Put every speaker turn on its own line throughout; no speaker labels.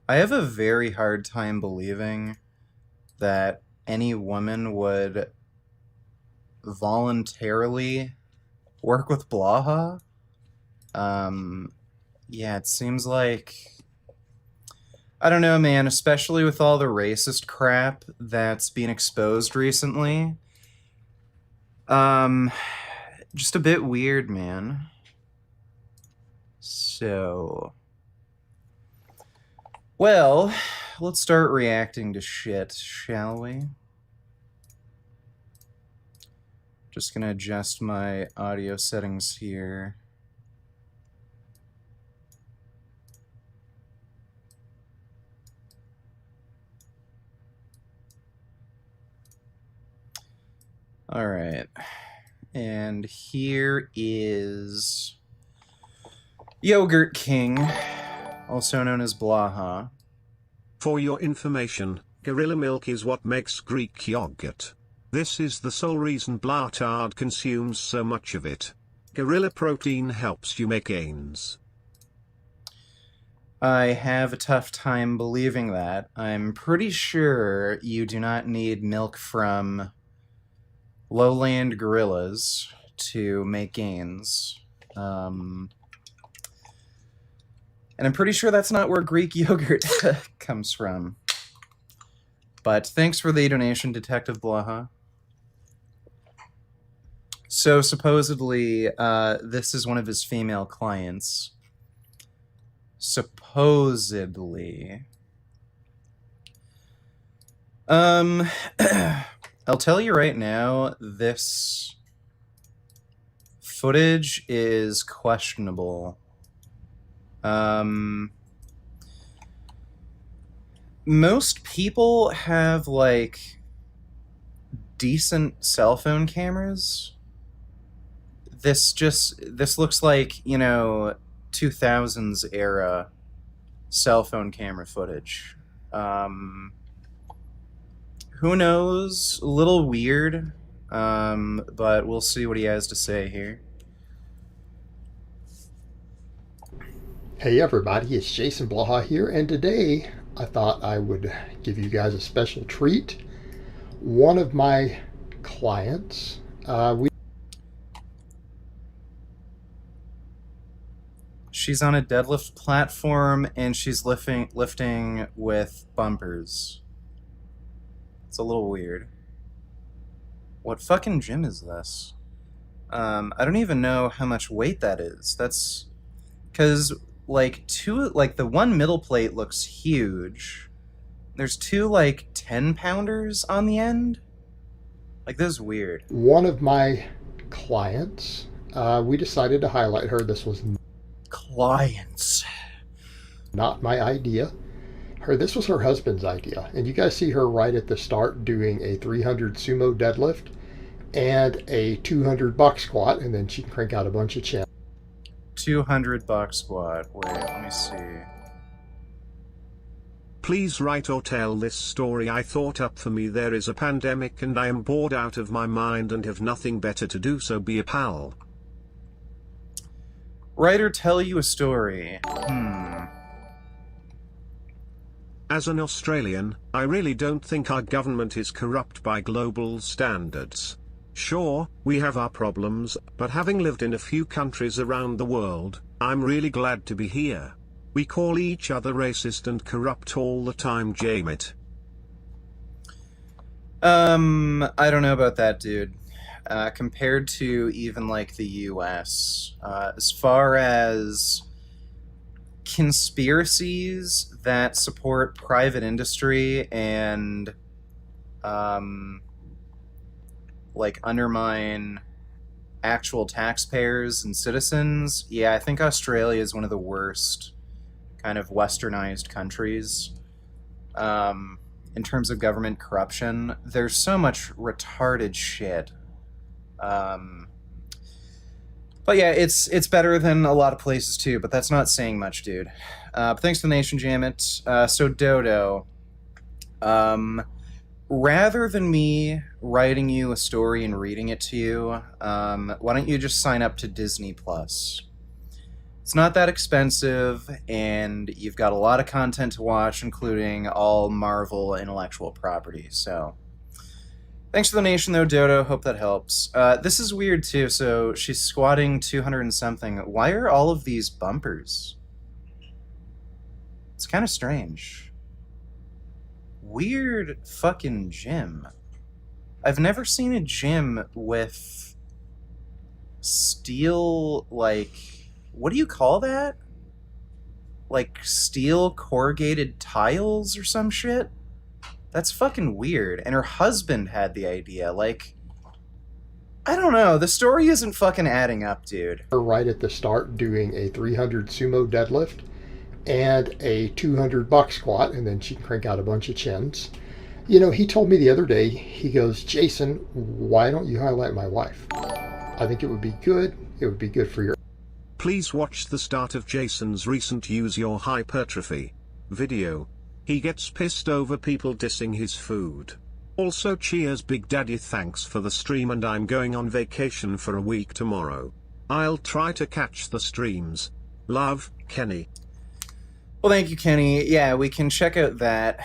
I have a very hard time believing that any woman would voluntarily work with Blaha. Um, yeah, it seems like I don't know, man, especially with all the racist crap that's been exposed recently. Um, just a bit weird, man. So, well, let's start reacting to shit, shall we? Just gonna adjust my audio settings here. All right. And here is Yogurt King, also known as Blaha.
For your information, gorilla milk is what makes Greek yogurt. This is the sole reason Blatard consumes so much of it. Gorilla protein helps you make gains.
I have a tough time believing that. I'm pretty sure you do not need milk from lowland gorillas to make gains. And I'm pretty sure that's not where Greek yogurt comes from. But thanks for the donation, Detective Blaha. So supposedly, this is one of his female clients. Supposedly. I'll tell you right now, this footage is questionable. Most people have, like, decent cell phone cameras. This looks like, 2000s era cell phone camera footage. Who knows? A little weird, but we'll see what he has to say here.
Hey everybody, it's Jason Blaha here, and today I thought I would give you guys a special treat. One of my clients,
She's on a deadlift platform and she's lifting with bumpers. It's a little weird. What fucking gym is this? I don't even know how much weight that is. That's because the one middle plate looks huge. There's two 10-pounders on the end. Like, this is weird.
One of my clients, we decided to highlight her. This was
Clients.
not my idea. This was her husband's idea. And you guys see her right at the start doing a 300 sumo deadlift and a 200 box squat, and then she can crank out a bunch of chin.
200 box squat. Wait, let me see.
Please write or tell this story I thought up for me. There is a pandemic and I am bored out of my mind and have nothing better to do, so be a pal.
Write or tell you a story.
As an Australian, I really don't think our government is corrupt by global standards. Sure, we have our problems, but having lived in a few countries around the world, I'm really glad to be here. We call each other racist and corrupt all the time, Jamit.
I don't know about that, dude. Compared to even the US, as far as conspiracies that support private industry and undermine actual taxpayers and citizens, yeah, I think Australia is one of the worst kind of westernized countries in terms of government corruption. There's so much retarded shit. But yeah, it's better than a lot of places too, but that's not saying much, dude. But thanks to the nation, Jamit. So Dodo, rather than me writing you a story and reading it to you, why don't you just sign up to Disney Plus? It's not that expensive, and you've got a lot of content to watch, including all Marvel intellectual property. So, thanks for the donation, though, Dodo. Hope that helps. This is weird, too. So, she's squatting 200 and something. Why are all of these bumpers? It's kind of strange. Weird fucking gym. I've never seen a gym with steel, like, what do you call that? Like steel corrugated tiles or some shit? That's fucking weird. And her husband had the idea. Like, I don't know. The story isn't fucking adding up, dude.
Her right at the start doing a 300 sumo deadlift and a 200 box squat, and then she can crank out a bunch of chins. You know, he told me the other day, he goes, Jason, why don't you highlight my wife? I think it would be good. It would be good for your...
Please watch the start of Jason's recent Use Your Hypertrophy video. He gets pissed over people dissing his food. Also, cheers Big Daddy, thanks for the stream, and I'm going on vacation for a week tomorrow. I'll try to catch the streams. Love, Kenny.
Well, thank you, Kenny. Yeah, we can check out that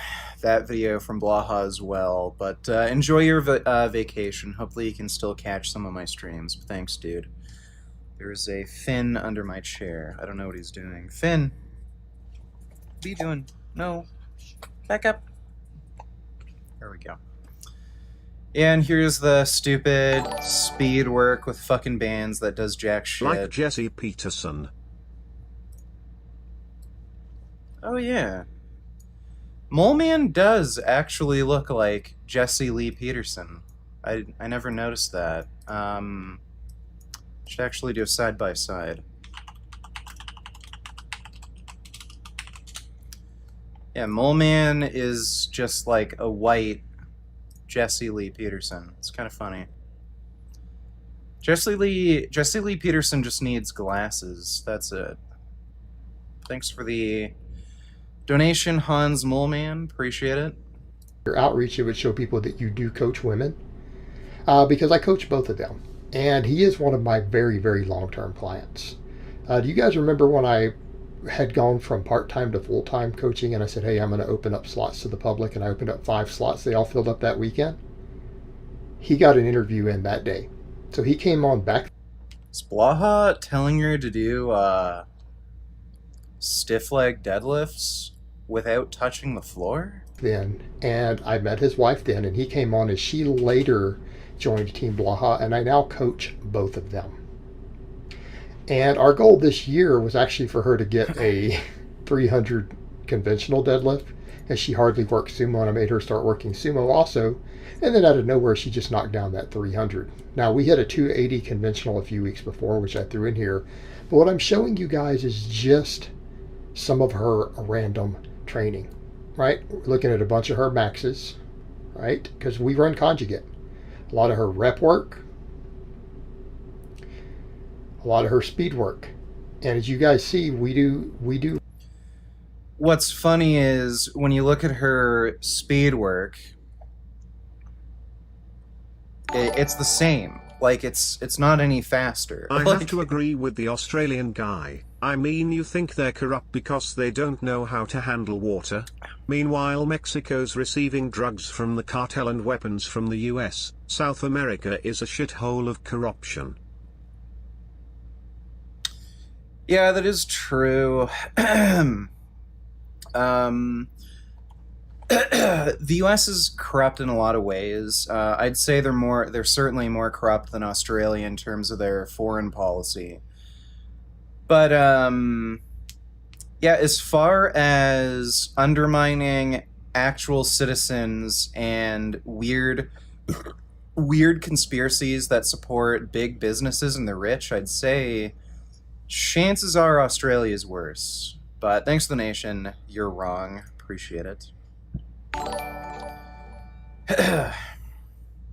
video from Blaha as well. But enjoy your vacation. Hopefully you can still catch some of my streams. But thanks, dude. There's a Finn under my chair. I don't know what he's doing. Finn! What are you doing? No. Back up. There we go. And here's the stupid speed work with fucking bands that does jack shit.
Like Jesse Peterson.
Oh, yeah. Mole Man does actually look like Jesse Lee Peterson. I never noticed that. Should actually do a side-by-side. Yeah, Mole Man is just like a white Jesse Lee Peterson. It's kind of funny. Jesse Lee Peterson just needs glasses. That's it. Thanks for the donation, Hans Mole Man. Appreciate it.
Your outreach, it would show people that you do coach women. Because I coach both of them. And he is one of my very, very long-term clients. Do you guys remember when I had gone from part-time to full-time coaching and I said, hey, I'm going to open up slots to the public, and I opened up 5 slots. They all filled up that weekend. He got an interview in that day. So he came on back.
Is Blaha telling her to do stiff leg deadlifts without touching the floor?
Then, and I met his wife then, and he came on as she later joined Team Blaha, and I now coach both of them. And our goal this year was actually for her to get a 300 conventional deadlift, as she hardly works sumo, and I made her start working sumo also. And then out of nowhere, she just knocked down that 300. Now, we had a 280 conventional a few weeks before, which I threw in here. But what I'm showing you guys is just some of her random training, right? We're looking at a bunch of her maxes, right? Because we run conjugate. A lot of her rep work, a lot of her speed work. And as you guys see, we do.
What's funny is when you look at her speed work, it's the same. Like, it's not any faster.
I have to agree with the Australian guy. I mean, you think they're corrupt because they don't know how to handle water? Meanwhile, Mexico's receiving drugs from the cartel and weapons from the US. South America is a shithole of corruption.
Yeah, that is true. The U.S. is corrupt in a lot of ways. I'd say they're certainly more corrupt than Australia in terms of their foreign policy. But yeah, as far as undermining actual citizens and weird conspiracies that support big businesses and the rich, I'd say chances are Australia's worse. But thanks to the nation, you're wrong. Appreciate it.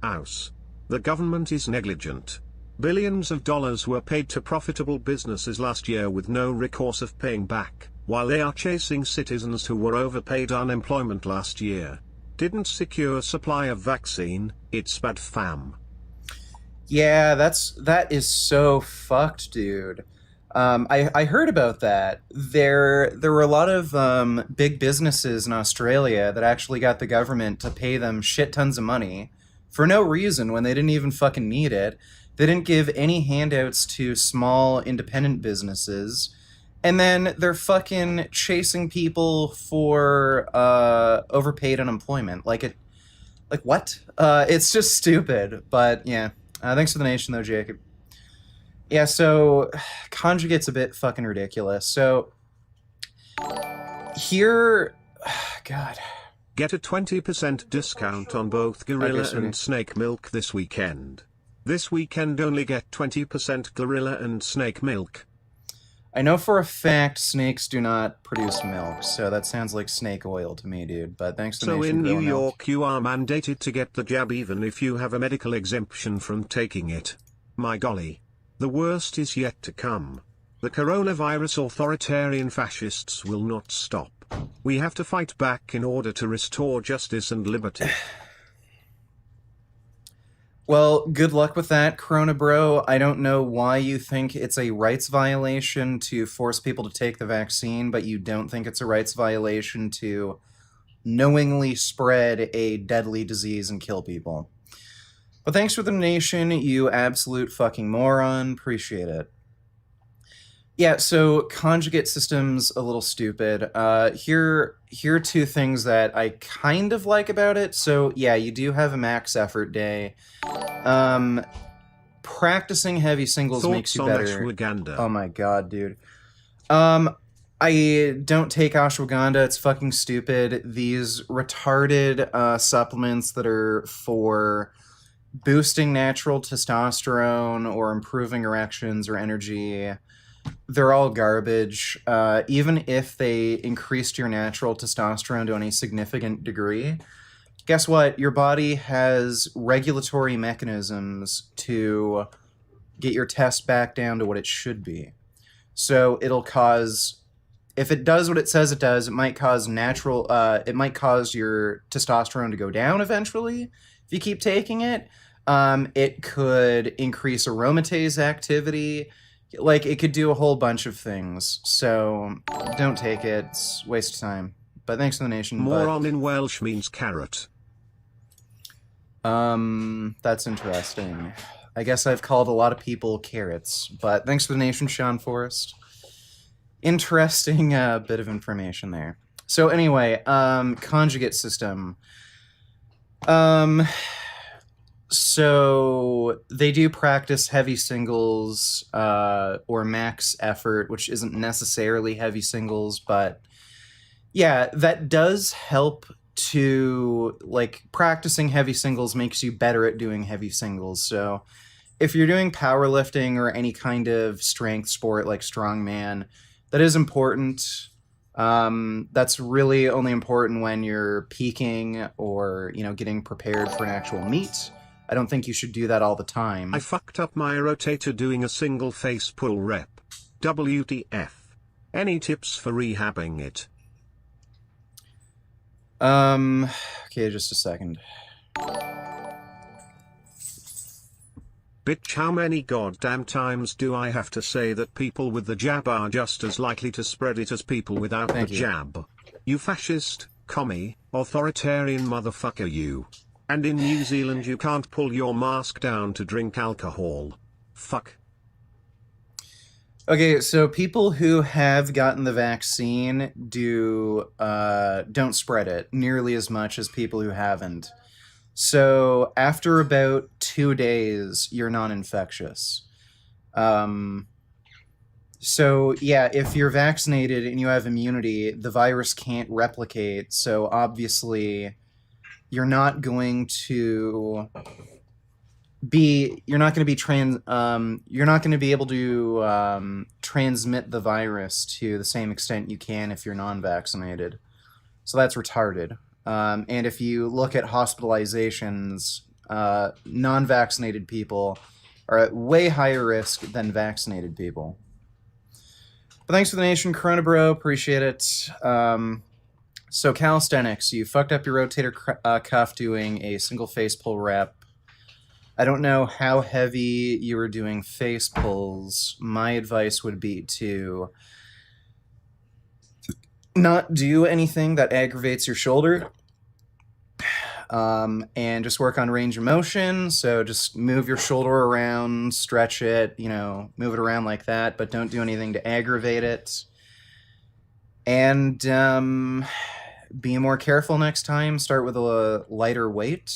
Aus. The government is negligent. Billions of dollars were paid to profitable businesses last year with no recourse of paying back, while they are chasing citizens who were overpaid unemployment last year. Didn't secure supply of vaccine, it's bad fam.
Yeah, that is so fucked, dude. I heard about that. There were a lot of big businesses in Australia that actually got the government to pay them shit tons of money for no reason when they didn't even fucking need it. They didn't give any handouts to small independent businesses. And then they're fucking chasing people for overpaid unemployment. Like what? It's just stupid. But yeah. Thanks for the nation though, Jacob. Yeah, so conjugate's a bit fucking ridiculous. So here, God.
Get a 20% discount on both gorilla
sweetie.
and snake milk this weekend. This weekend only get 20% gorilla and snake milk.
I know for a fact snakes do not produce milk, so that sounds like snake oil to me, dude. But thanks to
So
Nation
in New
Grill Milk.
York you are mandated to get the jab even if you have a medical exemption from taking it. My golly. The worst is yet to come. The coronavirus authoritarian fascists will not stop. We have to fight back in order to restore justice and liberty.
Well, good luck with that, Corona Bro. I don't know why you think it's a rights violation to force people to take the vaccine, but you don't think it's a rights violation to knowingly spread a deadly disease and kill people. But thanks for the donation, you absolute fucking moron. Appreciate it. Yeah, so conjugate system's a little stupid. Here are two things that I kind of like about it. So yeah, you do have a max effort day. Practicing heavy singles makes you better.
Ashwagandha.
Oh my god, dude. I don't take ashwagandha. It's fucking stupid. These retarded supplements that are for boosting natural testosterone or improving erections or energy, they're all garbage. Even if they increased your natural testosterone to any significant degree, guess what? Your body has regulatory mechanisms to get your test back down to what it should be. So it'll cause, if it does what it says it does, it might cause it might cause your testosterone to go down eventually if you keep taking it. It could increase aromatase activity. Like, it could do a whole bunch of things. So don't take it. It's a waste of time. But thanks to the nation.
Moron in Welsh means carrot.
That's interesting. I guess I've called a lot of people carrots. But thanks to the nation, Sean Forrest. Interesting bit of information there. So anyway, conjugate system. So they do practice heavy singles or max effort, which isn't necessarily heavy singles, but yeah, that does help to, like, practicing heavy singles makes you better at doing heavy singles. So if you're doing powerlifting or any kind of strength sport like strongman, that is important. That's really only important when you're peaking or, you know, getting prepared for an actual meet. I don't think you should do that all the time.
I fucked up my rotator doing a single face pull rep. WTF. Any tips for rehabbing it?
Okay, just a second.
Bitch, how many goddamn times do I have to say that people with the jab are just as likely to spread it as people without the jab? You fascist, commie, authoritarian motherfucker you. And in New Zealand you can't pull your mask down to drink alcohol. Fuck.
Okay, so people who have gotten the vaccine don't spread it nearly as much as people who haven't. So after about 2 days, you're non-infectious. So yeah, if you're vaccinated and you have immunity, the virus can't replicate. So obviously, you're not going to be able to transmit the virus to the same extent you can if you're non-vaccinated. So that's retarded. And if you look at hospitalizations, non-vaccinated people are at way higher risk than vaccinated people. But thanks for the nation, Corona Bro. Appreciate it. So calisthenics, you fucked up your rotator cuff doing a single face pull rep. I don't know how heavy you were doing face pulls. My advice would be to not do anything that aggravates your shoulder, and just work on range of motion. So just move your shoulder around, stretch it, move it around like that, but don't do anything to aggravate it. And be more careful next time. Start with a lighter weight.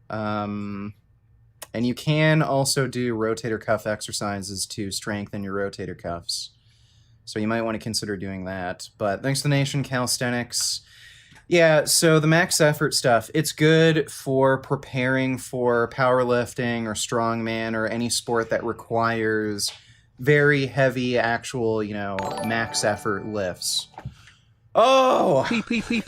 And you can also do rotator cuff exercises to strengthen your rotator cuffs. So you might want to consider doing that. But thanks to the nation, calisthenics. Yeah, so the max effort stuff, it's good for preparing for powerlifting or strongman or any sport that requires very heavy actual, max effort lifts. Oh!
PPP.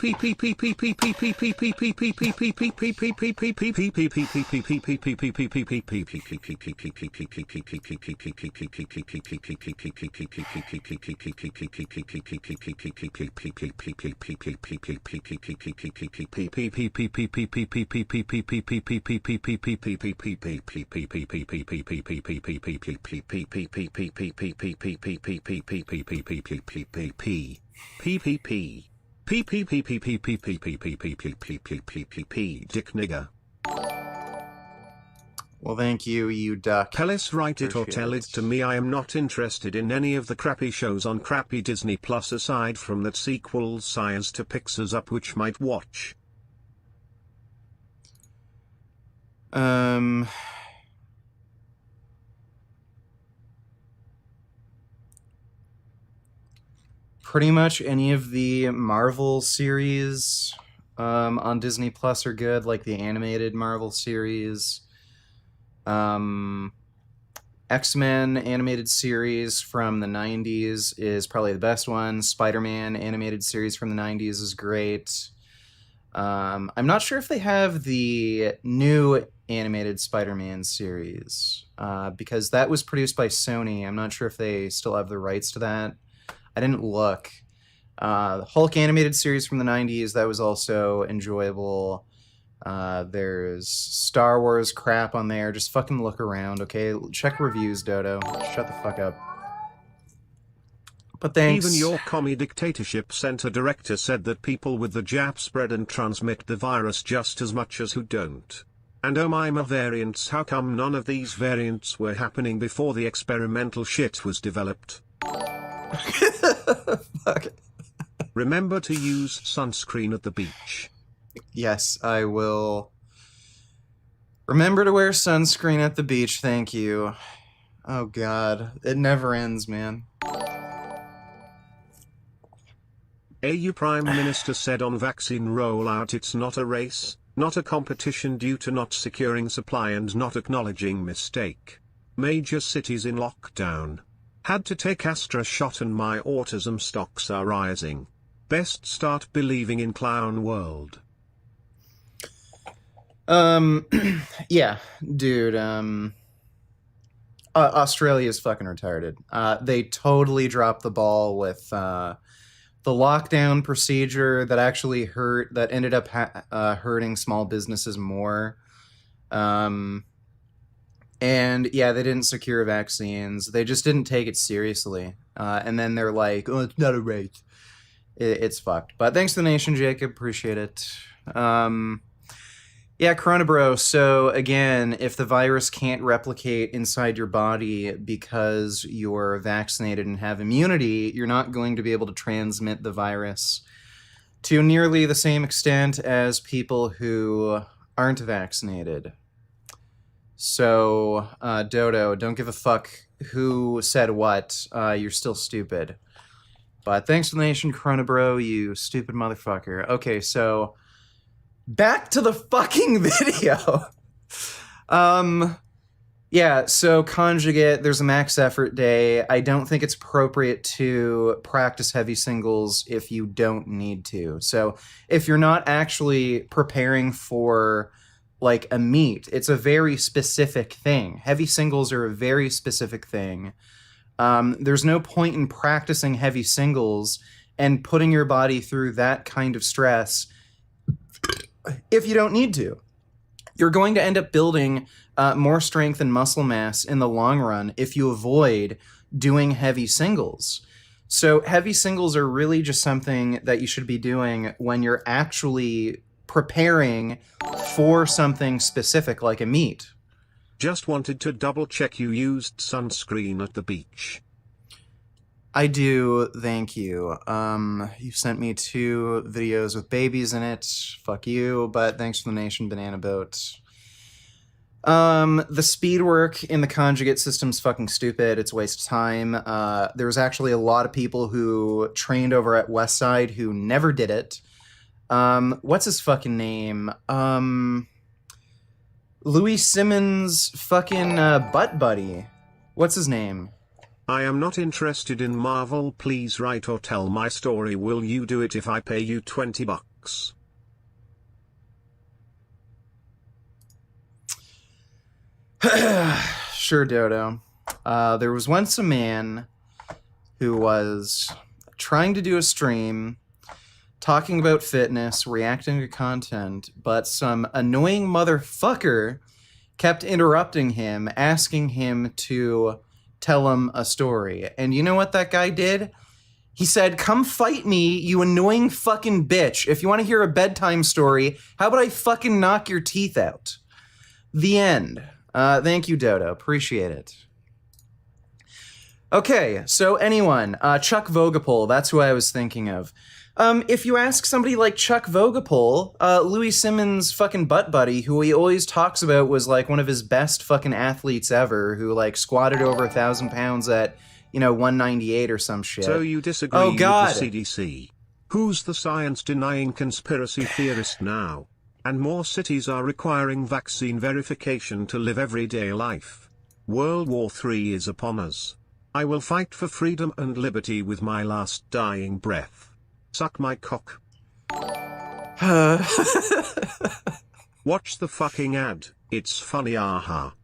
PPP. Dick nigger.
Well, thank you, you duck.
Pellis, write it or tell it to me. I am not interested in any of the crappy shows on crappy Disney Plus aside from that sequels Science to Pixar's Up, which might watch.
Pretty much any of the Marvel series on Disney Plus are good, like the animated Marvel series. X-Men animated series from the 90s is probably the best one. Spider-Man animated series from the 90s is great. I'm not sure if they have the new animated Spider-Man series, because that was produced by Sony. I'm not sure if they still have the rights to that. I didn't look. The Hulk animated series from the 90s, that was also enjoyable. There's Star Wars crap on there. Just fucking look around, okay? Check reviews, Dodo. Shut the fuck up. But thanks.
Even your commie dictatorship center director said that people with the jab spread and transmit the virus just as much as who don't. And oh my variants, how come none of these variants were happening before the experimental shit was developed?
Fuck.
Remember to use sunscreen at the beach.
Yes, I will. Remember to wear sunscreen at the beach, thank you. Oh god, it never ends, man.
AU Prime Minister said on vaccine rollout it's not a race, not a competition due to not securing supply and not acknowledging mistake. Major cities in lockdown. Had to take Astra shot and my autism stocks are rising. Best start believing in clown world.
Yeah, dude, Australia's fucking retarded. They totally dropped the ball with, the lockdown procedure that actually ended up hurting small businesses more. And yeah, they didn't secure vaccines. They just didn't take it seriously. And then they're like, oh, it's not a race. It's fucked. But thanks to the nation, Jacob. Appreciate it. Yeah, Corona Bro. So again, if the virus can't replicate inside your body because you're vaccinated and have immunity, you're not going to be able to transmit the virus to nearly the same extent as people who aren't vaccinated. So, Dodo, don't give a fuck who said what. You're still stupid. But thanks to the nation, Corona Bro, you stupid motherfucker. Okay, so back to the fucking video. Yeah, so conjugate, there's a max effort day. I don't think it's appropriate to practice heavy singles if you don't need to. So if you're not actually preparing for like a meet, it's a very specific thing. Heavy singles are a very specific thing. There's no point in practicing heavy singles and putting your body through that kind of stress if you don't need to. You're going to end up building more strength and muscle mass in the long run if you avoid doing heavy singles. So heavy singles are really just something that you should be doing when you're actually preparing for something specific like a meet.
Just wanted to double check you used sunscreen at the beach.
I do, thank you. You sent me 2 videos with babies in it. Fuck you, but thanks for the nation, Banana Boat. The speed work in the conjugate system's fucking stupid. It's a waste of time. There was actually a lot of people who trained over at Westside who never did it. What's his fucking name? Louis Simmons' fucking butt buddy. What's his name?
I am not interested in Marvel. Please write or tell my story. Will you do it if I pay you $20?
Sure, Dodo. There was once a man who was trying to do a stream talking about fitness, reacting to content, but some annoying motherfucker kept interrupting him, asking him to tell him a story. And you know what that guy did? He said, "Come fight me, you annoying fucking bitch. If you want to hear a bedtime story, how about I fucking knock your teeth out?" The end. Thank you, Dodo. Appreciate it. Okay, so anyone, Chuck Vogapol, that's who I was thinking of. If you ask somebody like Chuck Vogapol, Louis Simmons' fucking butt buddy, who he always talks about was like one of his best fucking athletes ever, who like squatted over 1,000 pounds at, 198 or some shit.
So you disagree with the CDC? Who's the science-denying conspiracy theorist now? And more cities are requiring vaccine verification to live everyday life. World War III is upon us. I will fight for freedom and liberty with my last dying breath. Suck my cock. Watch the fucking ad. It's funny, aha.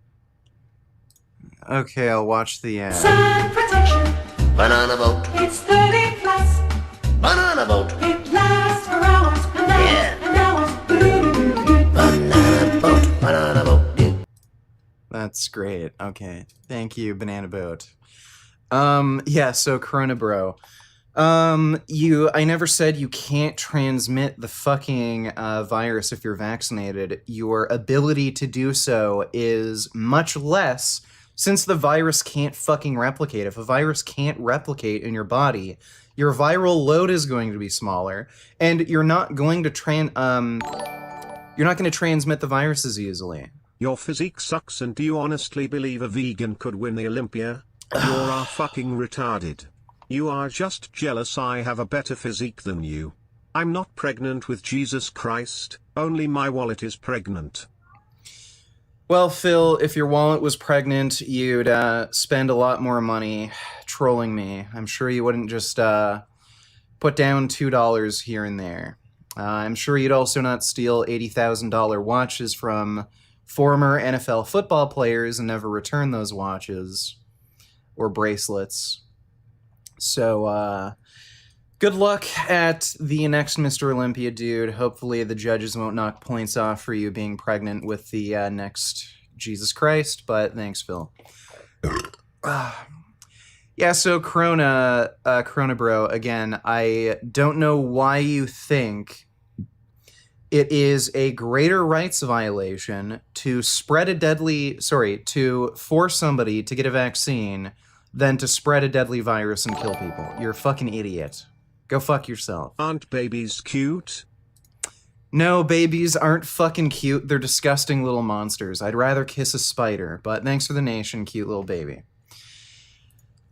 Okay, I'll watch the ad.
Sun protection. Banana boat. It's 30 plus. Banana boat. It lasts for hours and hours and hours. Banana boat. Banana boat.
That's great. Okay. Thank you, Banana Boat. Yeah, so Corona Bro. I never said you can't transmit the fucking virus if you're vaccinated. Your ability to do so is much less since the virus can't fucking replicate. If a virus can't replicate in your body, your viral load is going to be smaller, and you're not going to transmit the virus as easily.
Your physique sucks, and do you honestly believe a vegan could win the Olympia? You're fucking retarded. You are just jealous I have a better physique than you. I'm not pregnant with Jesus Christ, only my wallet is pregnant.
Well, Phil, if your wallet was pregnant, you'd spend a lot more money trolling me. I'm sure you wouldn't just put down $2 here and there. I'm sure you'd also not steal $80,000 watches from former NFL football players and never return those watches or bracelets. So, good luck at the next Mr. Olympia, dude. Hopefully the judges won't knock points off for you being pregnant with the next Jesus Christ, but thanks, Phil. Yeah, so Corona Bro, again, I don't know why you think it is a greater rights violation to to force somebody to get a vaccine than to spread a deadly virus and kill people. You're a fucking idiot. Go fuck yourself.
Aren't babies cute?
No, babies aren't fucking cute. They're disgusting little monsters. I'd rather kiss a spider, but thanks for the nation, cute little baby.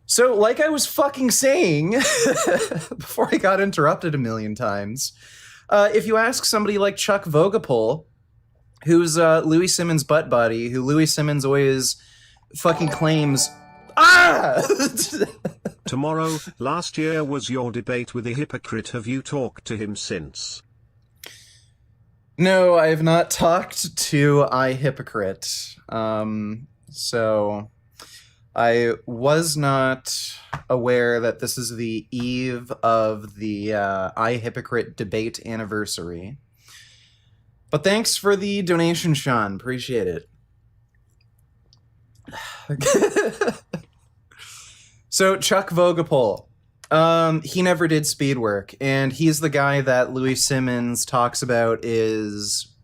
So, like I was fucking saying, before I got interrupted a million times, if you ask somebody like Chuck Vogapol, who's Louis Simmons' butt buddy, who Louis Simmons always fucking claims...
Tomorrow, last year was your debate with a hypocrite. Have you talked to him since?
No, I have not talked to I hypocrite. So I was not aware that this is the eve of the I hypocrite debate anniversary. But thanks for the donation, Sean. Appreciate it. So Chuck Vogapol, he never did speed work, and he's the guy that Louis Simmons talks about is,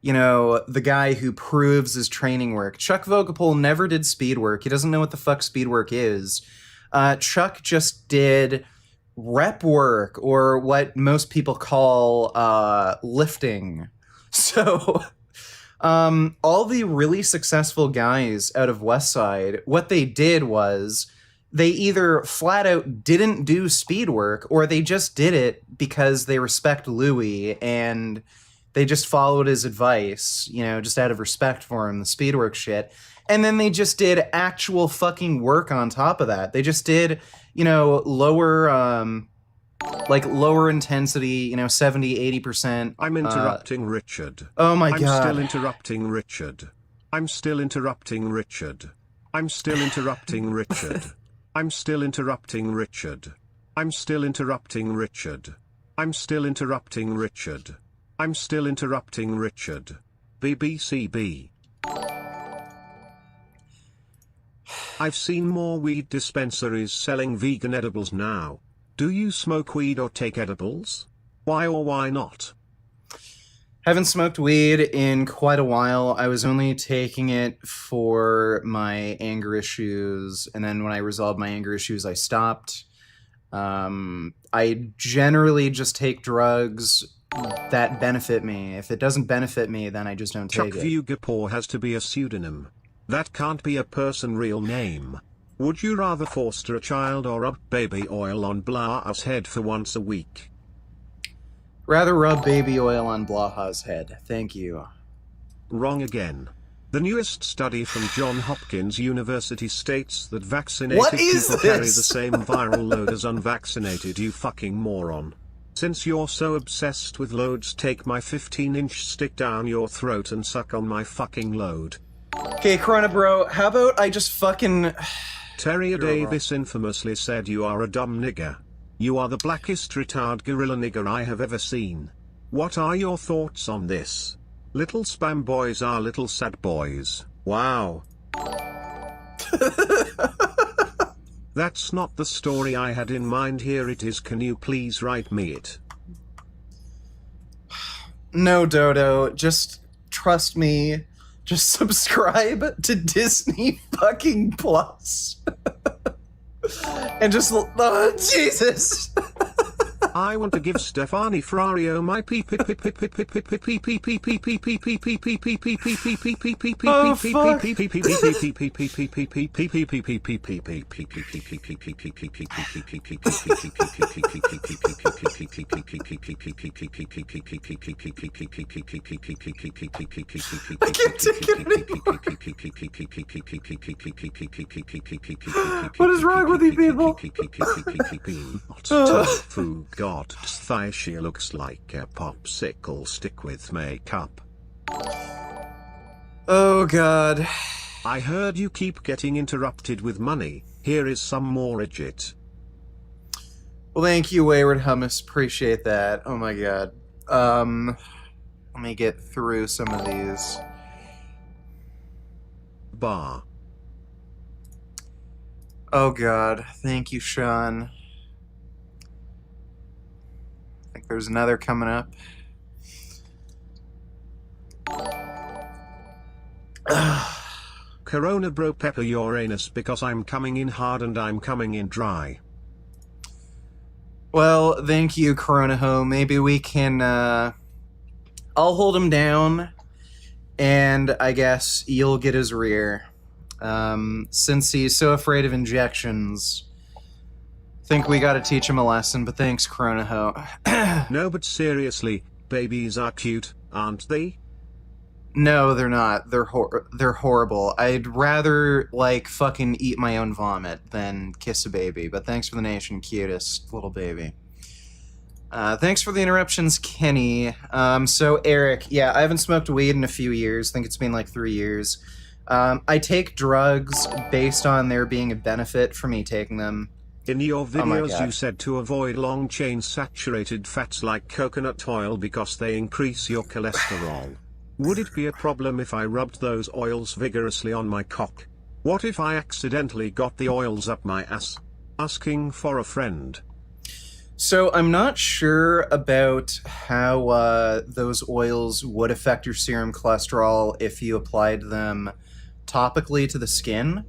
you know, the guy who proves his training work. Chuck Vogapol never did speed work. He doesn't know what the fuck speed work is. Chuck just did rep work, or what most people call lifting. So all the really successful guys out of West Side, what they did was they either flat out didn't do speed work, or they just did it because they respect Louis and they just followed his advice, you know, just out of respect for him, the speed work shit. And then they just did actual fucking work on top of that. They just did, you know, lower intensity, you know, 70-80%.
I'm interrupting Richard.
Oh my
I'm
god.
still interrupting Richard. I'm still interrupting Richard. I'm still interrupting Richard. I'm still interrupting Richard. I'm still interrupting Richard. I'm still interrupting Richard. I'm still interrupting Richard. BBCB. I've seen more weed dispensaries selling vegan edibles now. Do you smoke weed or take edibles? Why or why not?
Haven't smoked weed in quite a while. I was only taking it for my anger issues, and then when I resolved my anger issues, I stopped. I generally just take drugs that benefit me. If it doesn't benefit me, then I just don't
Chuck
take it.
Vugapore has to be a pseudonym. That can't be a person real name. Would you rather foster a child or rub baby oil on Blaha's head for once a week?
Rather rub baby oil on Blaha's head. Thank you.
Wrong again. The newest study from Johns Hopkins University states that vaccinated
What is
people carry
this?
the same viral load as unvaccinated, you fucking moron. Since you're so obsessed with loads, take my 15-inch stick down your throat and suck on my fucking load.
Okay, Corona Bro, how about I just fucking...
Terry Davis infamously said, you are a dumb nigger. You are the blackest retard gorilla nigger I have ever seen. What are your thoughts on this? Little spam boys are little sad boys. Wow. That's not the story I had in mind. Here it is. Can you please write me it?
No, Dodo, just trust me. Just subscribe to Disney fucking Plus. And just, Jesus.
I want to give Stefani Frario my
What is wrong with you people?
Tofu God, thigh, she looks like a popsicle stick with makeup.
Oh god.
I heard you keep getting interrupted with money. Here is some more legit.
Well, thank you, Wayward Hummus. Appreciate that. Oh my god. Let me get through some of these.
Bar.
Oh god. Thank you, Sean. I think there's another coming up.
Corona bro pepper your anus because I'm coming in hard and I'm coming in dry.
Well, thank you, Corona Ho. Maybe we can, I'll hold him down, and I guess you'll get his rear. Since he's so afraid of injections, think we gotta teach him a lesson, but thanks, Corona Ho.
No, but seriously, babies are cute, aren't they?
No, they're not. They're horrible. I'd rather, like, fucking eat my own vomit than kiss a baby, but thanks for the nation, cutest little baby. Thanks for the interruptions, Kenny. So, Eric, yeah, I haven't smoked weed in a few years. I think it's been like 3 years. I take drugs based on there being a benefit for me taking them.
In your
Oh my
videos
God.
you said to avoid long chain saturated fats like coconut oil because they increase your cholesterol. Would it be a problem if I rubbed those oils vigorously on my cock? What if I accidentally got the oils up my ass? Asking for a friend.
So I'm not sure about how those oils would affect your serum cholesterol if you applied them topically to the skin.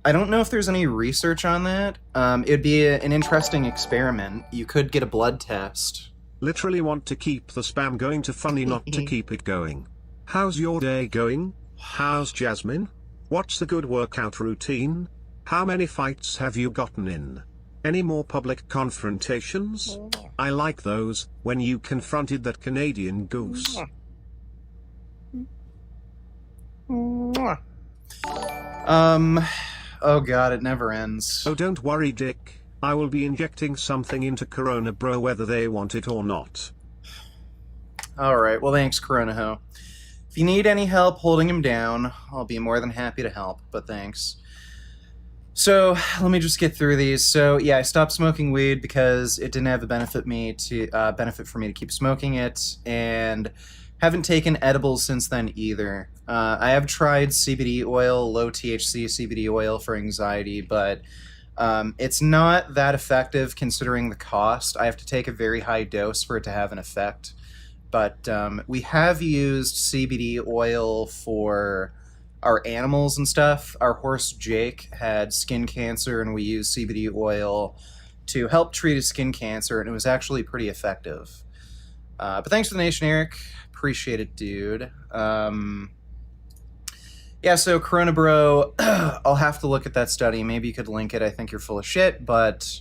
I don't know if there's any research on that. It'd be an interesting experiment. You could get a blood test.
Literally want to keep the spam going to funny not to keep it going. How's your day going? How's Jasmine? What's the good workout routine? How many fights have you gotten in? Any more public confrontations? I like those, when you confronted that Canadian goose.
Oh god, it never ends.
Oh, don't worry, Dick. I will be injecting something into Corona Bro whether they want it or not.
Alright, well thanks, Coronaho. If you need any help holding him down, I'll be more than happy to help, but thanks. So, let me just get through these. So, yeah, I stopped smoking weed because it didn't have a benefit for me to keep smoking it, and haven't taken edibles since then either. I have tried CBD oil, low THC CBD oil for anxiety, but it's not that effective considering the cost. I have to take a very high dose for it to have an effect. But we have used CBD oil for our animals and stuff. Our horse Jake had skin cancer, and we used CBD oil to help treat his skin cancer, and it was actually pretty effective. But thanks for the donation, Eric. Appreciate it, dude. Yeah, so Corona Bro, I'll have to look at that study. Maybe you could link it. I think you're full of shit, but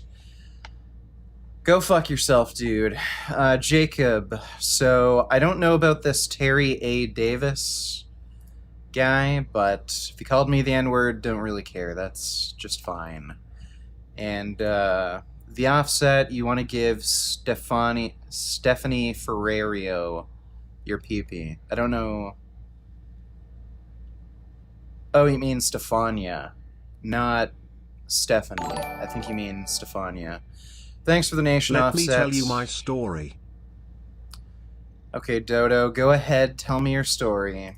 go fuck yourself, dude. Jacob, so I don't know about this Terry A. Davis guy, but if he called me the N-word, don't really care. That's just fine. And the offset, you want to give Stephanie Ferrario your pee-pee. I don't know. Oh, you mean Stefania, not Stephanie. I think you mean Stefania. Thanks for the nation
Let
offsets.
me tell you my story.
Okay, Dodo, go ahead, tell me your story.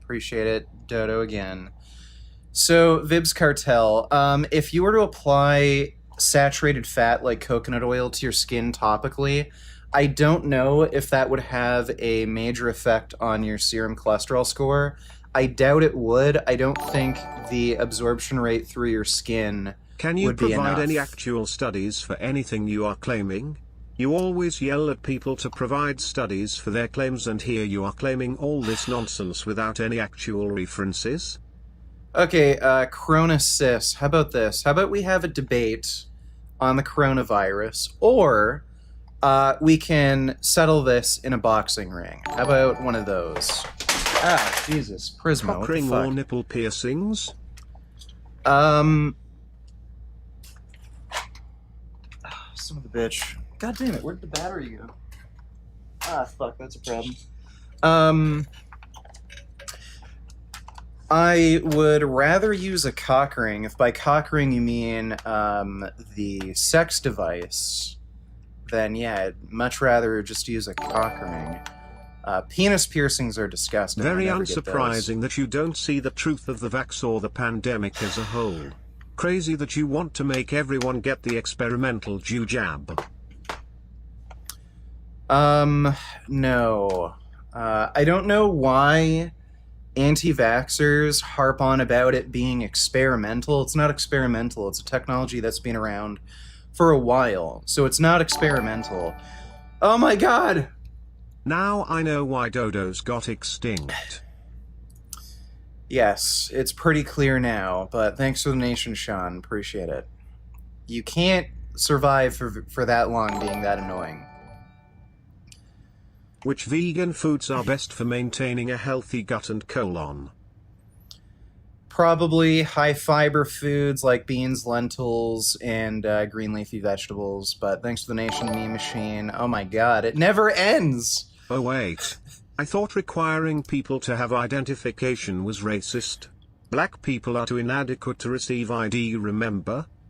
Appreciate it, Dodo again. So, Vibs Cartel, if you were to apply saturated fat like coconut oil to your skin topically, I don't know if that would have a major effect on your serum cholesterol score. I doubt it would. I don't think the absorption rate through your skin
Can you
would be
provide
enough.
any actual studies for anything you are claiming? You always yell at people to provide studies for their claims, and here you are claiming all this nonsense without any actual references?
Okay, Cronasys, how about this? How about we have a debate on the coronavirus, or we can settle this in a boxing ring. How about one of those? Ah, Jesus, Prisma,
Cock
what the
ring
fuck?
or nipple piercings?
Son of a bitch. God damn it, where'd the battery go? Ah, fuck, that's a problem. I would rather use a cock ring. If by cock ring you mean the sex device, then yeah, I'd much rather just use a cock ring. Penis piercings are disgusting.
Very
I never get those.
unsurprising that you don't see the truth of the vax or the pandemic as a whole. Crazy that you want to make everyone get the experimental Jew jab.
No. I don't know why anti-vaxxers harp on about it being experimental. It's not experimental. It's a technology that's been around for a while, so it's not experimental. Oh my god!
Now I know why dodos got extinct.
Yes, it's pretty clear now, but thanks for the nation, Sean. Appreciate it. You can't survive for that long being that annoying.
Which vegan foods are best for maintaining a healthy gut and colon?
Probably high fiber foods like beans, lentils, and green leafy vegetables, but thanks to the nation meme machine. Oh my god, it never ends!
Oh wait. I thought requiring people to have identification was racist. Black people are too inadequate to receive ID, remember?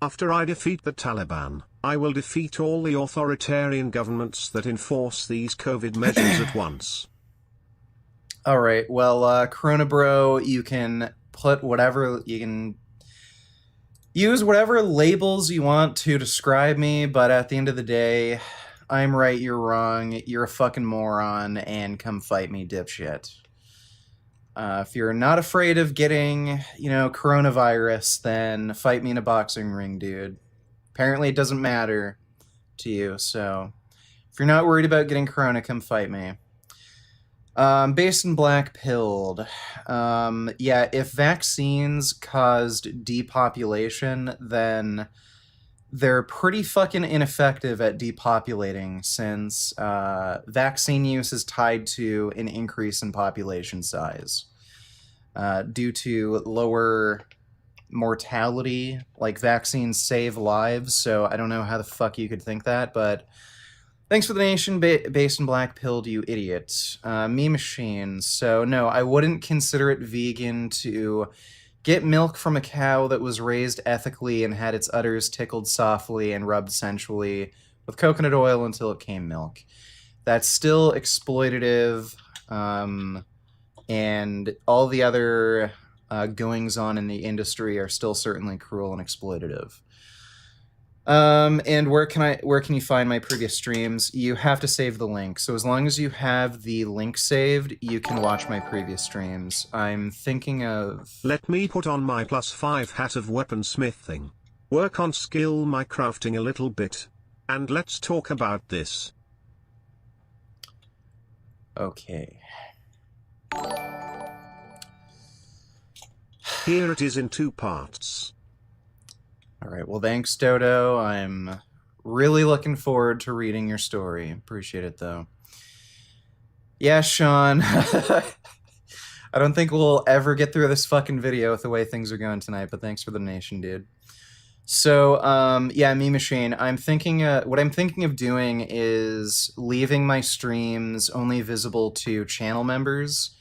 After I defeat the Taliban, I will defeat all the authoritarian governments that enforce these COVID measures at once.
All right. Well, Corona Bro, you can put whatever you can use whatever labels you want to describe me, but at the end of the day, I'm right, you're wrong, you're a fucking moron, and come fight me, dipshit. If you're not afraid of getting, coronavirus, then fight me in a boxing ring, dude. Apparently it doesn't matter to you, so if you're not worried about getting corona, come fight me. Jason Black pilled. Yeah, if vaccines caused depopulation, then they're pretty fucking ineffective at depopulating, since vaccine use is tied to an increase in population size. Due to lower mortality, like vaccines save lives, so I don't know how the fuck you could think that, but thanks for the nation, based in black pilled, you idiot. Me machine. So no, I wouldn't consider it vegan to get milk from a cow that was raised ethically and had its udders tickled softly and rubbed sensually with coconut oil until it came milk. That's still exploitative, and all the other goings on in the industry are still certainly cruel and exploitative. And where can you find my previous streams? You have to save the link. So as long as you have the link saved, you can watch my previous streams. I'm thinking of...
Let me put on my +5 hat of weaponsmithing. Work on skill my crafting a little bit. And let's talk about this.
Okay.
Here it is in 2 parts.
All right, well, thanks, Dodo. I'm really looking forward to reading your story. Appreciate it, though. Yeah, Sean. I don't think we'll ever get through this fucking video with the way things are going tonight, but thanks for the donation, dude. So, yeah, Me Machine, what I'm thinking of doing is leaving my streams only visible to channel members.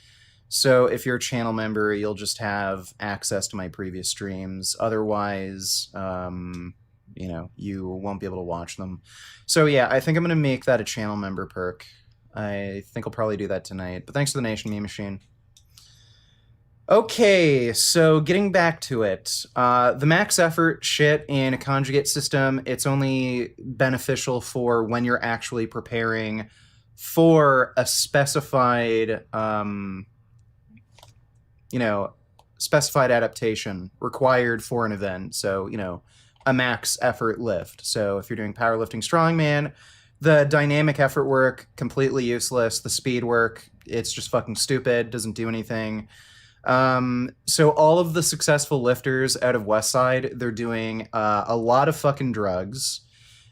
So if you're a channel member, you'll just have access to my previous streams. Otherwise, you won't be able to watch them. So yeah, I think I'm going to make that a channel member perk. I think I'll probably do that tonight. But thanks to the nation, Me Machine. Okay, so getting back to it. The max effort shit in a conjugate system, it's only beneficial for when you're actually preparing for a specified... specified adaptation required for an event. So, a max effort lift. So if you're doing powerlifting strongman, the dynamic effort work, completely useless. The speed work, it's just fucking stupid, doesn't do anything. So all of the successful lifters out of Westside, they're doing a lot of fucking drugs.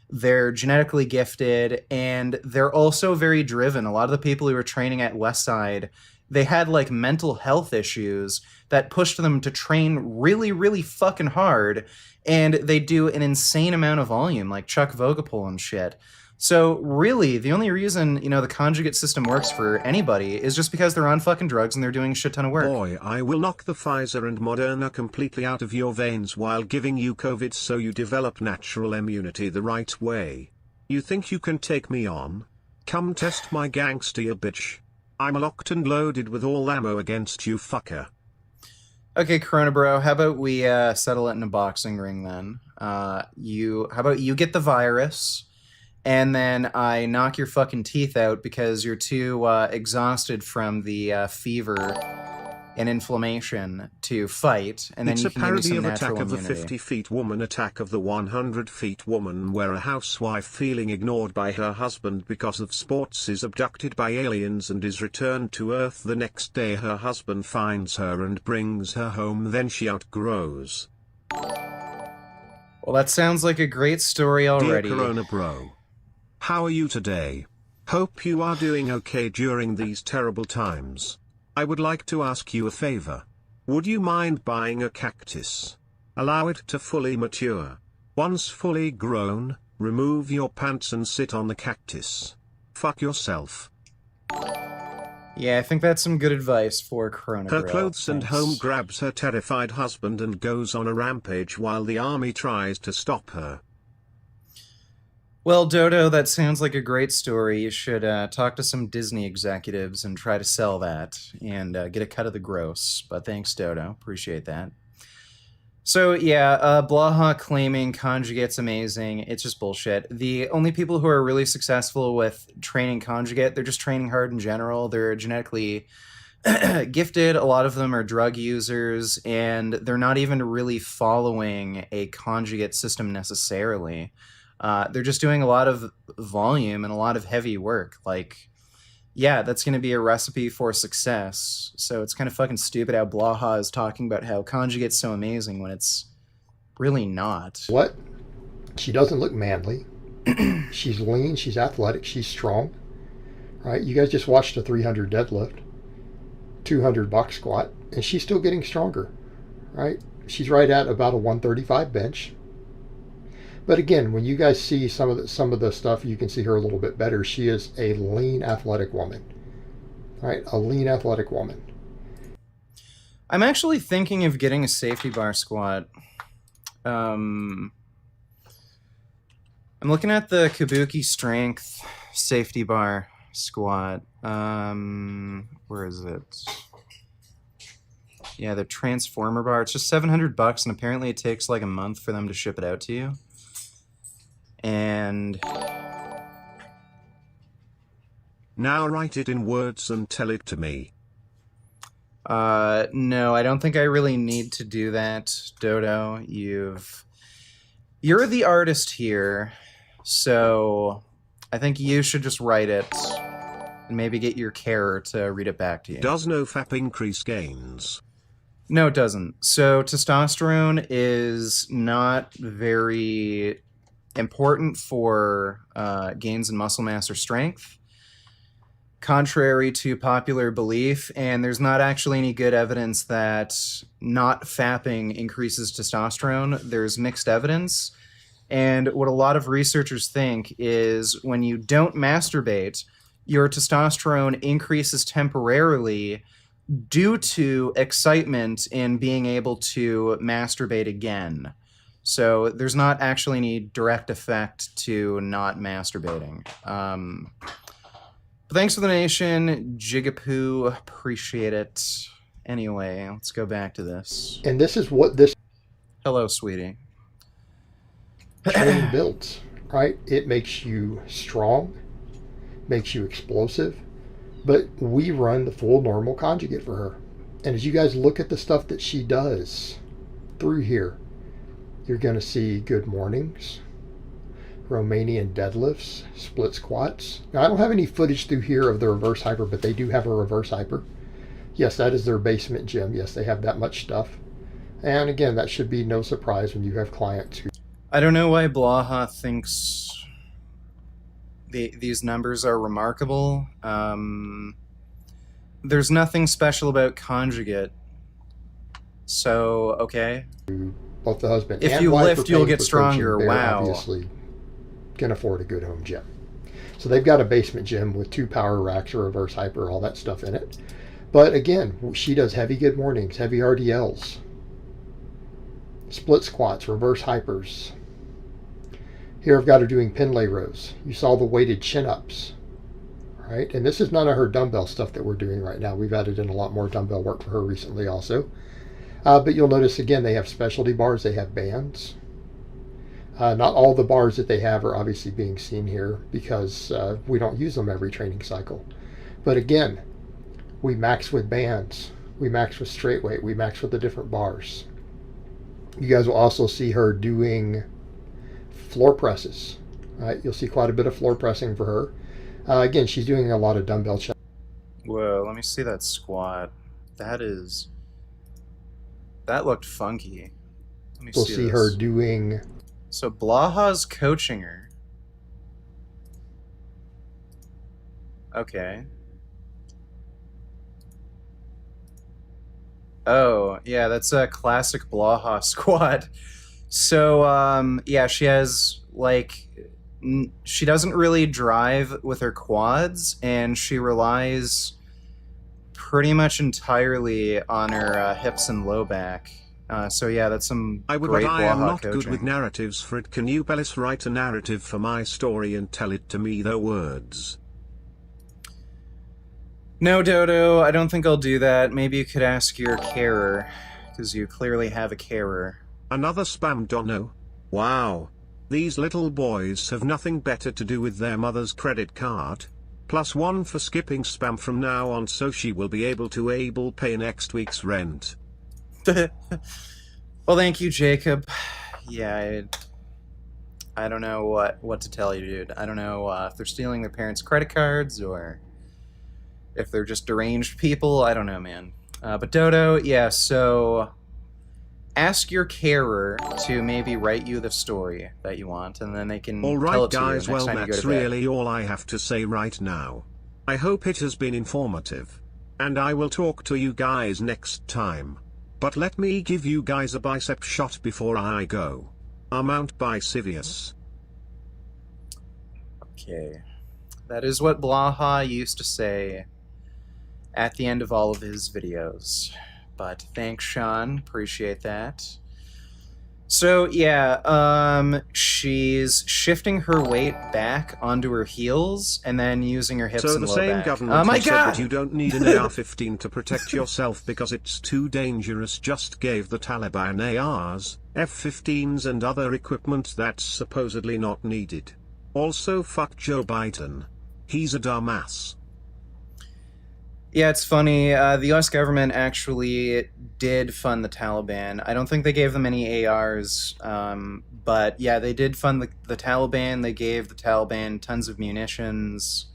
They're genetically gifted, and they're also very driven. A lot of the people who are training at Westside, they had like mental health issues that pushed them to train really, really fucking hard, and they do an insane amount of volume, like Chuck Vogapol and shit. So really, the only reason, the conjugate system works for anybody is just because they're on fucking drugs and they're doing a shit ton of work.
Boy, I will knock the Pfizer and Moderna completely out of your veins while giving you COVID so you develop natural immunity the right way. You think you can take me on? Come test my gangster, you bitch. I'm locked and loaded with all ammo against you, fucker.
Okay, Corona Bro, how about we settle it in a boxing ring then? How about you get the virus, and then I knock your fucking teeth out because you're too exhausted from the fever and inflammation to fight, and then
it's
you can give me some
natural immunity. It's a parody of Attack of the 50 Feet Woman, Attack of the 100 Feet Woman, where a housewife feeling ignored by her husband because of sports is abducted by aliens and is returned to Earth the next day. Her husband finds her and brings her home, then she outgrows.
Well, that sounds like a great story already.
Dear Corona Bro, how are you today? Hope you are doing okay during these terrible times. I would like to ask you a favor. Would you mind buying a cactus? Allow it to fully mature. Once fully grown, remove your pants and sit on the cactus. Fuck yourself.
Yeah, I think that's some good advice for Corona
Her
Girl.
clothes and home
Thanks.
grabs her terrified husband and goes on a rampage while the army tries to stop her.
Well, Dodo, that sounds like a great story. You should talk to some Disney executives and try to sell that and get a cut of the gross. But thanks, Dodo. Appreciate that. So, yeah, Blaha claiming conjugate's amazing. It's just bullshit. The only people who are really successful with training conjugate, they're just training hard in general. They're genetically gifted. A lot of them are drug users, and they're not even really following a conjugate system necessarily. They're just doing a lot of volume and a lot of heavy work. Like, yeah, that's going to be a recipe for success. So it's kind of fucking stupid how Blaha is talking about how conjugate's so amazing when it's really not.
What? She doesn't look manly. She's lean, she's athletic, she's strong. Right? You guys just watched a 300 deadlift, 200 box squat, and she's still getting stronger. Right? She's right at about a 135 bench. But again, when you guys see some of the stuff, you can see her a little bit better. She is a lean, athletic woman. Right? A lean, athletic woman.
I'm actually thinking of getting a safety bar squat. I'm looking at the Kabuki Strength safety bar squat. Where is it? Yeah, the Transformer bar. It's just $700, and apparently it takes like a month for them to ship it out to you. And
Now write it in words and tell it to me.
no, I don't think I really need to do that, Dodo. You're the artist here, so I think you should just write it and maybe get your carer to read it back to you.
Does no FAP increase gains?
No, it doesn't. So testosterone is not very important for gains in muscle mass or strength, contrary to popular belief, and there's not actually any good evidence that not fapping increases testosterone. There's mixed evidence, and what a lot of researchers think is when you don't masturbate, your testosterone increases temporarily due to excitement in being able to masturbate again. So there's not actually any direct effect to not masturbating. But thanks for the donation, Jigapoo. Appreciate it. Anyway, let's go back to this.
And this is what this
Hello, sweetie.
training builds, right? It makes you strong, makes you explosive, but we run the full normal conjugate for her. And as you guys look at the stuff that she does through here, you're going to see good mornings, Romanian deadlifts, split squats. Now, I don't have any footage through here of the reverse hyper, but they do have a reverse hyper. Yes, that is their basement gym. Yes, they have that much stuff. And again, that should be no surprise when you have clients who...
I don't know why Blaha thinks these numbers are remarkable. There's nothing special about conjugate. So, okay.
Both the husband
If
and
you
wife
lift,
are
you'll
paying
get
for
stronger.
coaching. They're
Wow.
obviously can afford a good home gym. So they've got a basement gym with 2 power racks, a reverse hyper, all that stuff in it. But again, she does heavy good mornings, heavy RDLs, split squats, reverse hypers. Here I've got her doing pin lay rows. You saw the weighted chin-ups, right? And this is none of her dumbbell stuff that we're doing right now. We've added in a lot more dumbbell work for her recently also. But you'll notice, again, they have specialty bars. They have bands. Not all the bars that they have are obviously being seen here because we don't use them every training cycle. But again, we max with bands. We max with straight weight. We max with the different bars. You guys will also see her doing floor presses. Right? You'll see quite a bit of floor pressing for her. Again, she's doing a lot of dumbbell challenges.
Whoa, let me see that squat. That looked funky. Let me
We'll
see
see
this.
her doing...
So Blaha's coaching her. Okay. Oh, yeah, that's a classic Blaha squat. So, yeah, she has, like, she doesn't really drive with her quads, and she relies pretty much entirely on her hips and low back. So yeah, that's some
But
great
I am
Blaha
not
coaching.
good with narratives for it. Can you Bellis write a narrative for my story and tell it to me the words?
No, Dodo, I don't think I'll do that. Maybe you could ask your carer, because you clearly have a carer.
Another spam dono? Wow. These little boys have nothing better to do with their mother's credit card. +1 for skipping spam from now on, so she will be able to pay next week's rent.
Well, thank you, Jacob. Yeah, I don't know what to tell you, dude. I don't know if they're stealing their parents' credit cards or if they're just deranged people. I don't know, man. But Dodo, yeah, so ask your carer to maybe write you the story that you want, and then they can tell
Alright
it to you
guys,
next
well
time you go
that's
to bed.
really all I have to say right now. I hope it has been informative. And I will talk to you guys next time. But let me give you guys a bicep shot before I go. Mount Bicivius.
Okay. That is what Blaha used to say at the end of all of his videos. But thanks, Sean. Appreciate that. So, yeah, she's shifting her weight back onto her heels and then using her hips
So
and
the
low
same
back.
government
My
who said
God!
that you don't need an AR-15 to protect yourself because it's too dangerous just gave the Taliban ARs, F-15s and other equipment that's supposedly not needed. Also fuck Joe Biden. He's a dumbass.
Yeah, it's funny. The U.S. government actually did fund the Taliban. I don't think they gave them any ARs, but yeah, they did fund the Taliban. They gave the Taliban tons of munitions.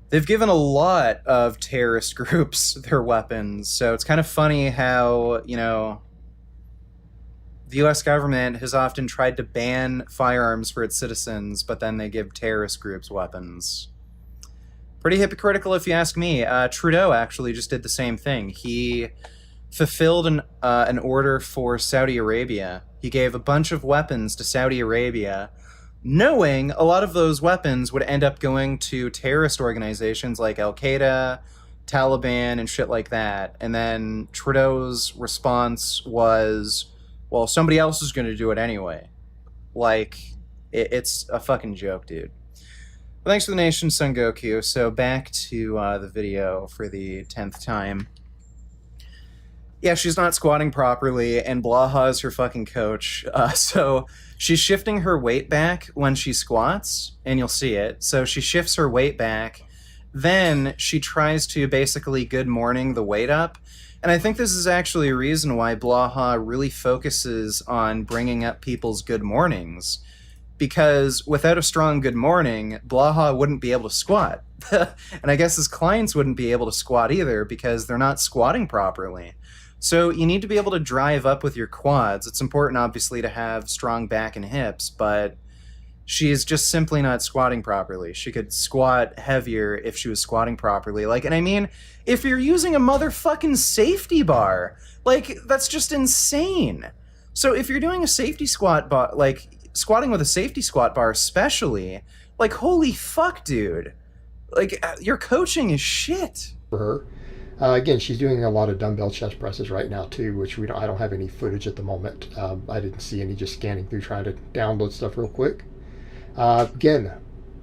They've given a lot of terrorist groups their weapons, so it's kind of funny how, you know, the U.S. government has often tried to ban firearms for its citizens, but then they give terrorist groups weapons. Pretty hypocritical, if you ask me. Trudeau actually just did the same thing. He fulfilled an order for Saudi Arabia. He gave a bunch of weapons to Saudi Arabia, knowing a lot of those weapons would end up going to terrorist organizations like Al-Qaeda, Taliban, and shit like that. And then Trudeau's response was, well, somebody else is going to do it anyway. Like, it's a fucking joke, dude. Well, thanks for the nation, Son Goku. So back to the video for the 10th time. Yeah, she's not squatting properly, and Blaha is her fucking coach. So she's shifting her weight back when she squats, and you'll see it. So she shifts her weight back. Then she tries to basically good morning the weight up. And I think this is actually a reason why Blaha really focuses on bringing up people's good mornings. Because without a strong good morning, Blaha wouldn't be able to squat. And I guess his clients wouldn't be able to squat either because they're not squatting properly. So you need to be able to drive up with your quads. It's important, obviously, to have strong back and hips, but she is just simply not squatting properly. She could squat heavier if she was squatting properly. Like, and I mean, if you're using a motherfucking safety bar, like, that's just insane. So if you're doing a safety squat bar, like, squatting with a safety squat bar especially, like, holy fuck, dude. Like, your coaching is shit.
For her. Again, she's doing a lot of dumbbell chest presses right now too, which I don't have any footage at the moment. I didn't see any, just scanning through trying to download stuff real quick. Again,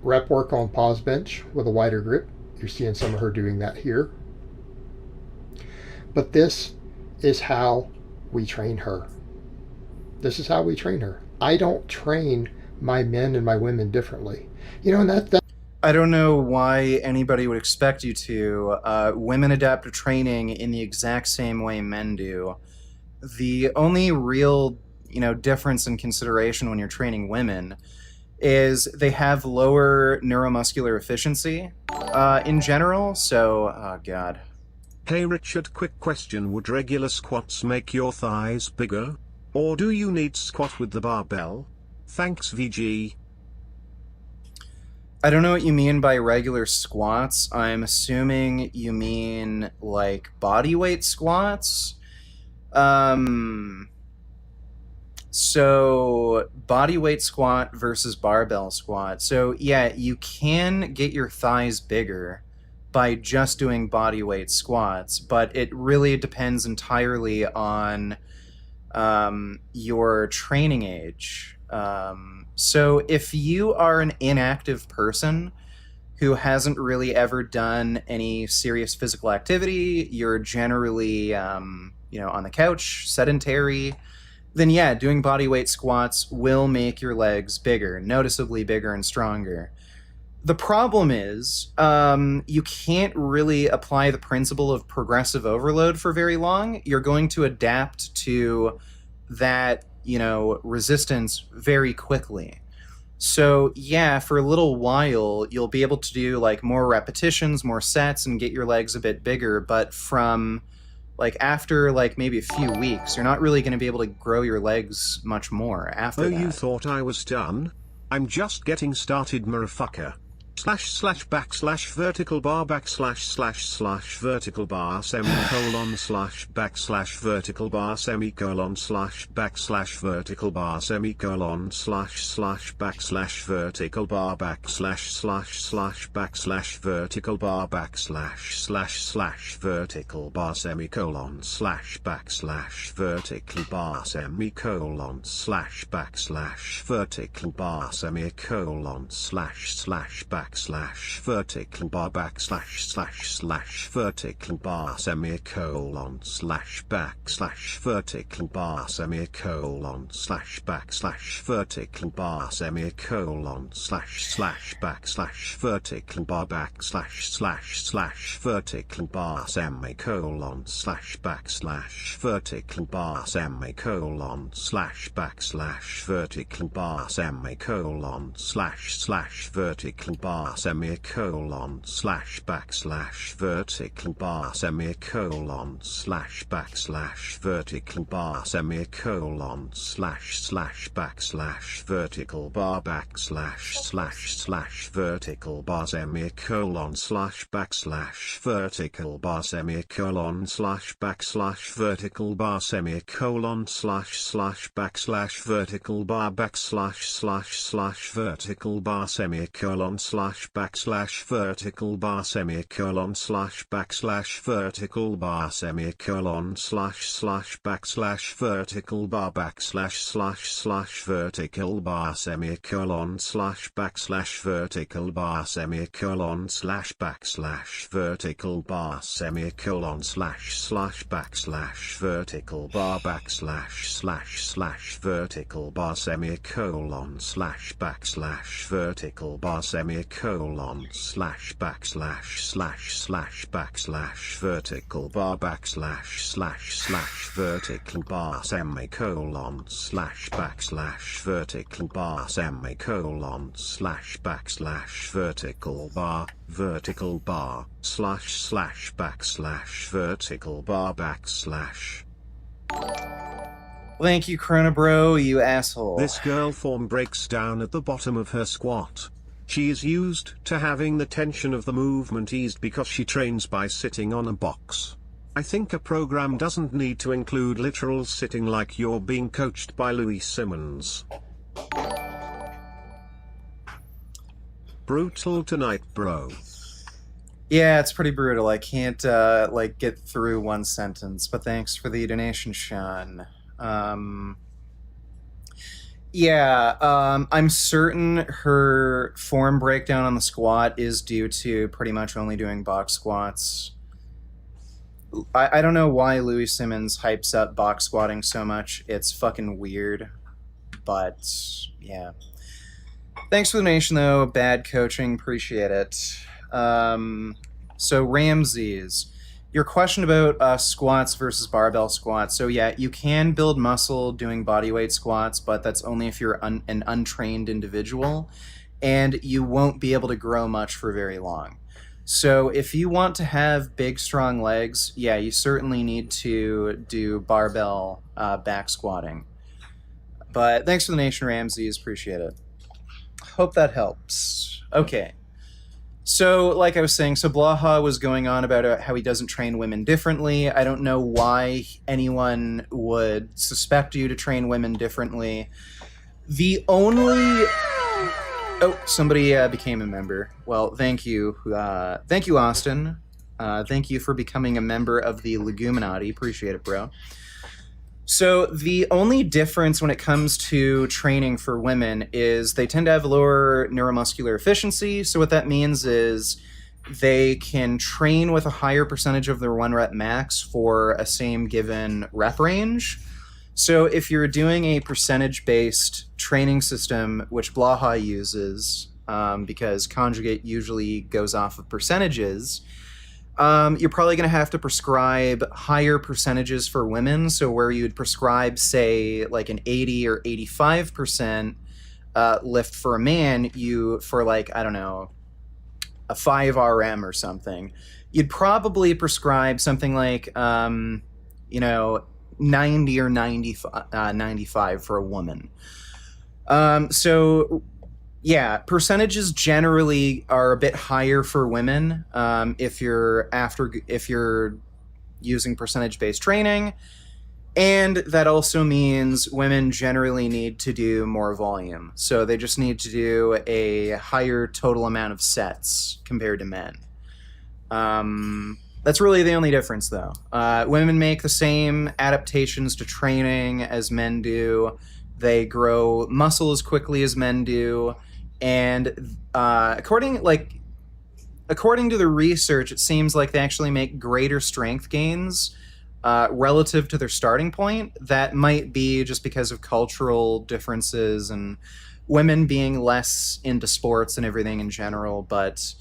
rep work on pause bench with a wider grip. You're seeing some of her doing that here. But this is how we train her. This is how we train her. I don't train my men and my women differently. You know, and that
I don't know why anybody would expect you to. Women adapt to training in the exact same way men do. The only real, difference in consideration when you're training women is they have lower neuromuscular efficiency in general. So, oh god.
Hey Richard, quick question. Would regular squats make your thighs bigger? Or do you need squat with the barbell? Thanks VG.
I don't know what you mean by regular squats. I'm assuming you mean like body weight squats. So body weight squat versus barbell squat. So yeah, you can get your thighs bigger by just doing body weight squats, but it really depends entirely on your training age. So if you are an inactive person who hasn't really ever done any serious physical activity, you're generally, on the couch, sedentary, then yeah, doing body weight squats will make your legs bigger, noticeably bigger and stronger. The problem is, you can't really apply the principle of progressive overload for very long. You're going to adapt to that, resistance very quickly. So yeah, for a little while, you'll be able to do like more repetitions, more sets, and get your legs a bit bigger. But from like after like maybe a few weeks, you're not really going to be able to grow your legs much more after
Oh,
that.
you thought I was done? I'm just getting started, motherfucker. //backslash vertical bar // vertical bar semicolon // vertical bar semicolon // vertical bar semicolon // vertical bar vertical bar vertical bar semicolon vertical bar semicolon vertical bar semicolon vertical bar vertical bar semicolon vertical bar semicolon vertical bar semicolon vertical bar vertical bar semicolon vertical bar semicolon vertical bar semicolon vertical bar semicolon vertical bar semicolon vertical bar semicolon vertical bar vertical bar semicolon vertical bar semicolon vertical bar semicolon vertical bar vertical bar semicolon vertical bar semicolon vertical bar semicolon vertical bar vertical bar semicolon vertical bar semicolon vertical bar semicolon vertical bar vertical bar semicolon vertical bar semicolon vertical bar vertical bar semicolon vertical bar semicolon vertical bar vertical bar vertical bar
Thank you, Chronobro, you asshole.
This girl form breaks down at the bottom of her squat. She is used to having the tension of the movement eased because she trains by sitting on a box. I think a program doesn't need to include literal sitting like you're being coached by Louis Simmons. Brutal tonight, bro.
Yeah, it's pretty brutal. I can't get through one sentence, but thanks for the donation, Sean. I'm certain her form breakdown on the squat is due to pretty much only doing box squats. I don't know why Louis Simmons hypes up box squatting so much. It's fucking weird. But, yeah. Thanks for the donation, though. Bad coaching. Appreciate it. So, Ramses. Your question about squats versus barbell squats. So yeah, you can build muscle doing bodyweight squats, but that's only if you're an untrained individual, and you won't be able to grow much for very long. So if you want to have big, strong legs, yeah, you certainly need to do barbell back squatting. But thanks for the donation, Ramses. Appreciate it. Hope that helps. Okay. So, like I was saying, Blaha was going on about how he doesn't train women differently. I don't know why anyone would suspect you to train women differently. The only Oh, somebody became a member. Well, thank you. Thank you, Austin. Thank you for becoming a member of the Leguminati. Appreciate it, bro. So the only difference when it comes to training for women is they tend to have lower neuromuscular efficiency. So what that means is they can train with a higher percentage of their 1 rep max for a same given rep range. So if you're doing a percentage-based training system, which Blaha uses, because Conjugate usually goes off of percentages, you're probably going to have to prescribe higher percentages for women. So where you'd prescribe, say, like an 80 or 85% lift for a man, for like, I don't know, a 5 RM or something, you'd probably prescribe something like, 90 or 95 for a woman. So yeah, percentages generally are a bit higher for women if you're using percentage-based training, and that also means women generally need to do more volume. So they just need to do a higher total amount of sets compared to men. That's really the only difference, though. Women make the same adaptations to training as men do. They grow muscle as quickly as men do. And according to the research, it seems like they actually make greater strength gains relative to their starting point. That might be just because of cultural differences and women being less into sports and everything in general. But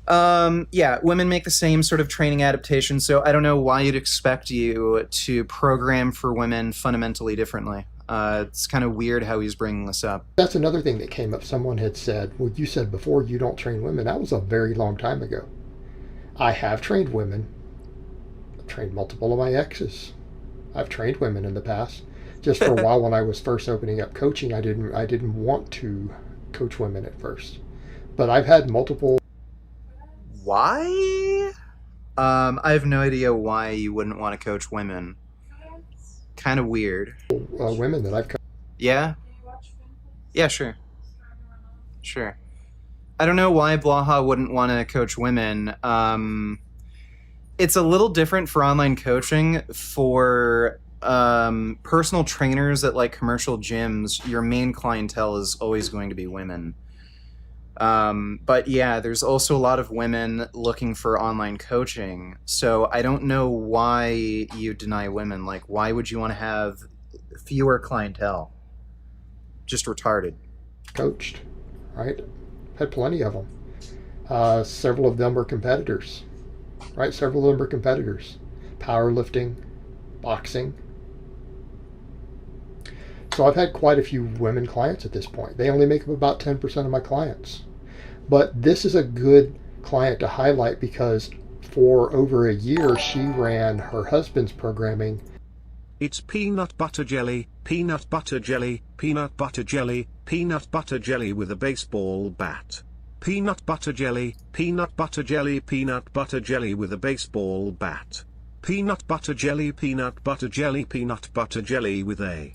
yeah, women make the same sort of training adaptation. So I don't know why you'd expect you to program for women fundamentally differently. It's kind of weird how he's bringing this up.
That's another thing that came up. Someone had said, well, you said before you don't train women. That was a very long time ago. I have trained women. I've trained multiple of my exes. I've trained women in the past. Just for a while when I was first opening up coaching, I didn't want to coach women at first. But I've had multiple.
Why? I have no idea why you wouldn't want to coach women. Kind of weird.
Women that I've coached.
Yeah? Yeah, sure. Sure. I don't know why Blaha wouldn't want to coach women. It's a little different for online coaching. For personal trainers at like commercial gyms, your main clientele is always going to be women. But yeah, there's also a lot of women looking for online coaching. So I don't know why you deny women. Like, why would you want to have fewer clientele? Just retarded.
Coached, right? Had plenty of them. Several of them were competitors, right? Several of them were competitors. Powerlifting, boxing. So I've had quite a few women clients at this point. They only make up about 10% of my clients. But this is a good client to highlight because for over a year, she ran her husband's programming.
It's peanut butter jelly, peanut butter jelly, peanut butter jelly, peanut butter jelly with a baseball bat. Peanut butter jelly, peanut butter jelly, peanut butter jelly with a baseball bat. Peanut butter jelly, peanut butter jelly, peanut butter jelly with a.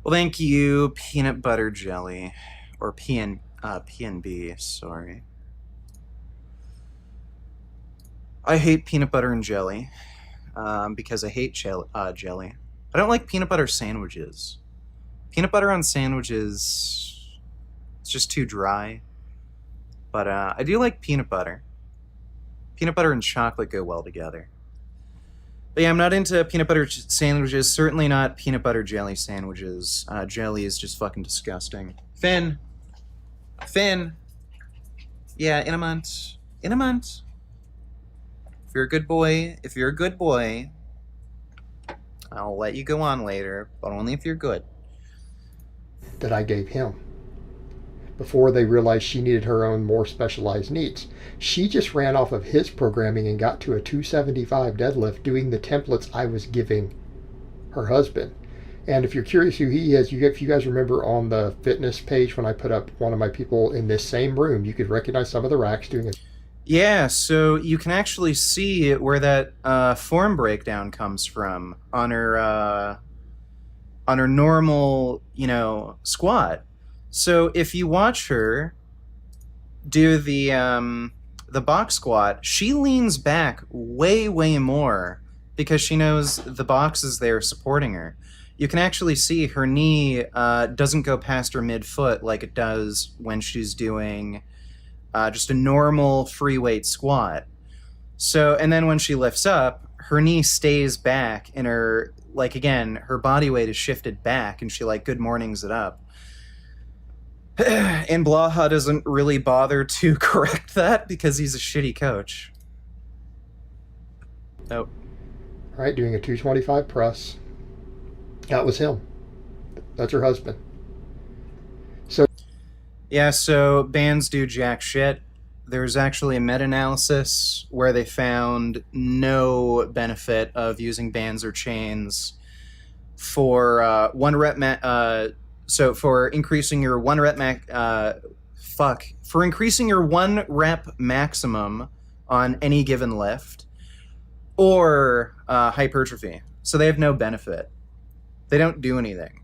Well, thank you, peanut butter jelly, or PNB, sorry. I hate peanut butter and jelly, because I hate jelly. I don't like peanut butter sandwiches. Peanut butter on sandwiches, it's just too dry. But I do like peanut butter. Peanut butter and chocolate go well together. But yeah, I'm not into peanut butter sandwiches, certainly not peanut butter jelly sandwiches. Jelly is just fucking disgusting. Finn! Finn! Yeah, in a month. In a month. If you're a good boy, I'll let you go on later, but only if you're good.
That I gave him before they realized she needed her own more specialized needs. She just ran off of his programming and got to a 275 deadlift doing the templates I was giving her husband. And if you're curious who he is, if you guys remember on the fitness page when I put up one of my people in this same room, you could recognize some of the racks doing it.
Yeah, so you can actually see where that form breakdown comes from on her on her normal, squat. So if you watch her do the box squat, she leans back way, way more because she knows the box is there supporting her. You can actually see her knee doesn't go past her midfoot like it does when she's doing just a normal free weight squat. So, and then when she lifts up, her knee stays back and her, like, again, her body weight is shifted back and she, like, good mornings it up. And Blaha doesn't really bother to correct that because he's a shitty coach. Oh.
All right, doing a 225 press. That was him. That's her husband.
Yeah, so bands do jack shit. There's actually a meta-analysis where they found no benefit of using bands or chains for so for increasing your increasing your 1 rep maximum on any given lift or hypertrophy. So they have no benefit. They don't do anything.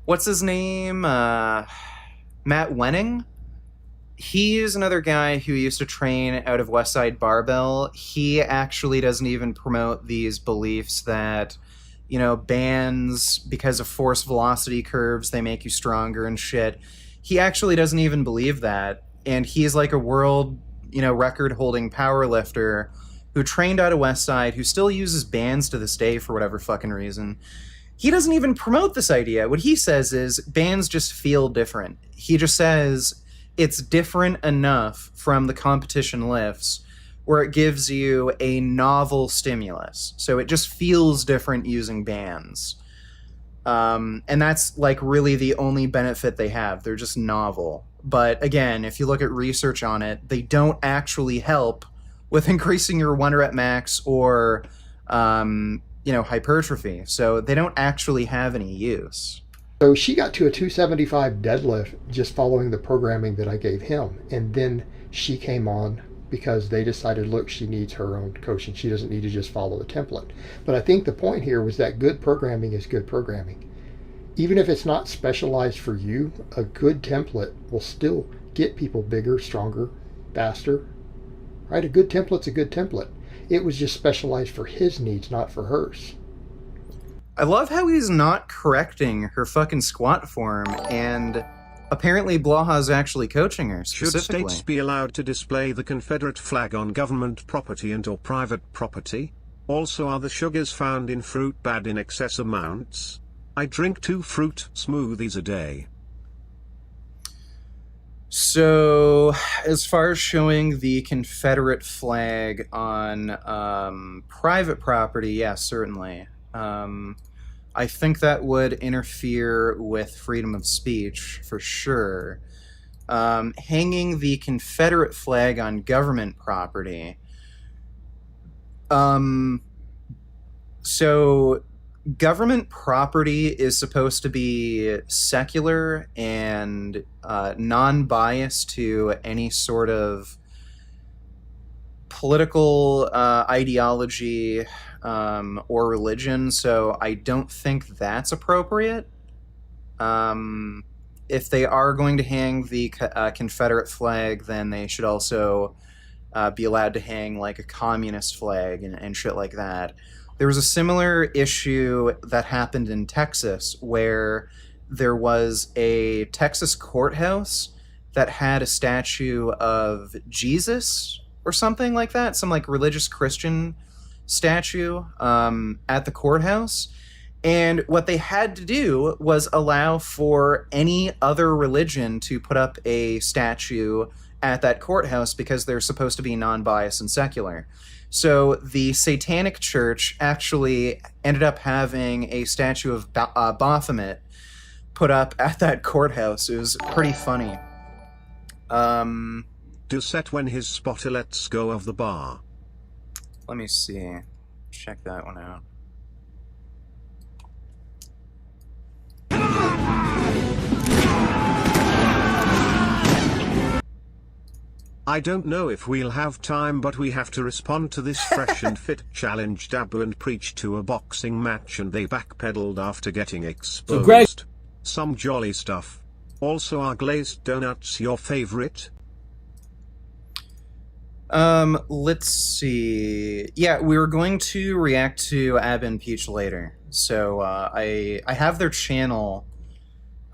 What's his name? Matt Wenning? He is another guy who used to train out of Westside Barbell. He actually doesn't even promote these beliefs that, bands, because of force velocity curves, they make you stronger and shit. He actually doesn't even believe that. And he's like a world, record holding power lifter who trained out of Westside, who still uses bands to this day for whatever fucking reason. He doesn't even promote this idea. What he says is bands just feel different. He just says it's different enough from the competition lifts where it gives you a novel stimulus. So it just feels different using bands. And that's like really the only benefit they have. They're just novel. But again, if you look at research on it, they don't actually help with increasing your 1 rep max or hypertrophy. So they don't actually have any use.
So she got to a 275 deadlift just following the programming that I gave him. And then she came on because they decided, look, she needs her own coaching. She doesn't need to just follow the template. But I think the point here was that good programming is good programming. Even if it's not specialized for you, a good template will still get people bigger, stronger, faster. Right? A good template's a good template. It was just specialized for his needs, not for hers.
I love how he's not correcting her fucking squat form, and apparently Blaha's actually coaching her specifically.
Should states be allowed to display the Confederate flag on government property and or private property? Also, are the sugars found in fruit bad in excess amounts? I drink 2 fruit smoothies a day.
So, as far as showing the Confederate flag on private property, yes, certainly. I think that would interfere with freedom of speech, for sure. Hanging the Confederate flag on government property. So, government property is supposed to be secular and non-biased to any sort of political ideology or religion, so I don't think that's appropriate. If they are going to hang the Confederate flag, then they should also be allowed to hang like a communist flag and shit like that. There was a similar issue that happened in Texas where there was a Texas courthouse that had a statue of Jesus or something like that, some like religious Christian statue at the courthouse. And what they had to do was allow for any other religion to put up a statue at that courthouse because they're supposed to be non-biased and secular. So the Satanic Church actually ended up having a statue of Baphomet put up at that courthouse. It was pretty funny.
Do set when his spotter lets go of the bar.
Let me see. Check that one out.
I don't know if we'll have time, but we have to respond to this fresh and fit challenge. Dabu and preached to a boxing match and they backpedaled after getting exposed.
Greg-
Some jolly stuff. Also, are glazed donuts your favorite?
Let's see. Yeah, we were going to react to Ab and Peach later. So, I have their channel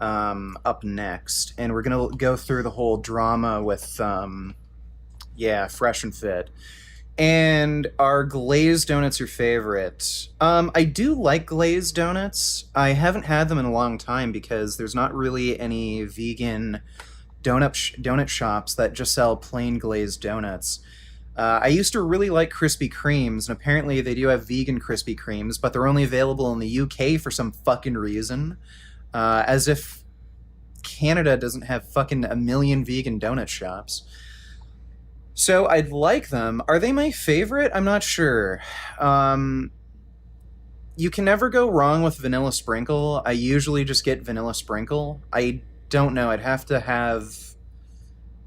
up next, and we're gonna go through the whole drama with Fresh and Fit. And are glazed donuts your favorite? I do like glazed donuts. I haven't had them in a long time because there's not really any vegan donut shops that just sell plain glazed donuts. I used to really like Krispy Kremes, and apparently they do have vegan Krispy Kremes, but they're only available in the UK for some fucking reason. As if Canada doesn't have fucking a million vegan donut shops. So I'd like them. Are they my favorite? I'm not sure. You can never go wrong with vanilla sprinkle. I usually just get vanilla sprinkle. I don't know. I'd have to have,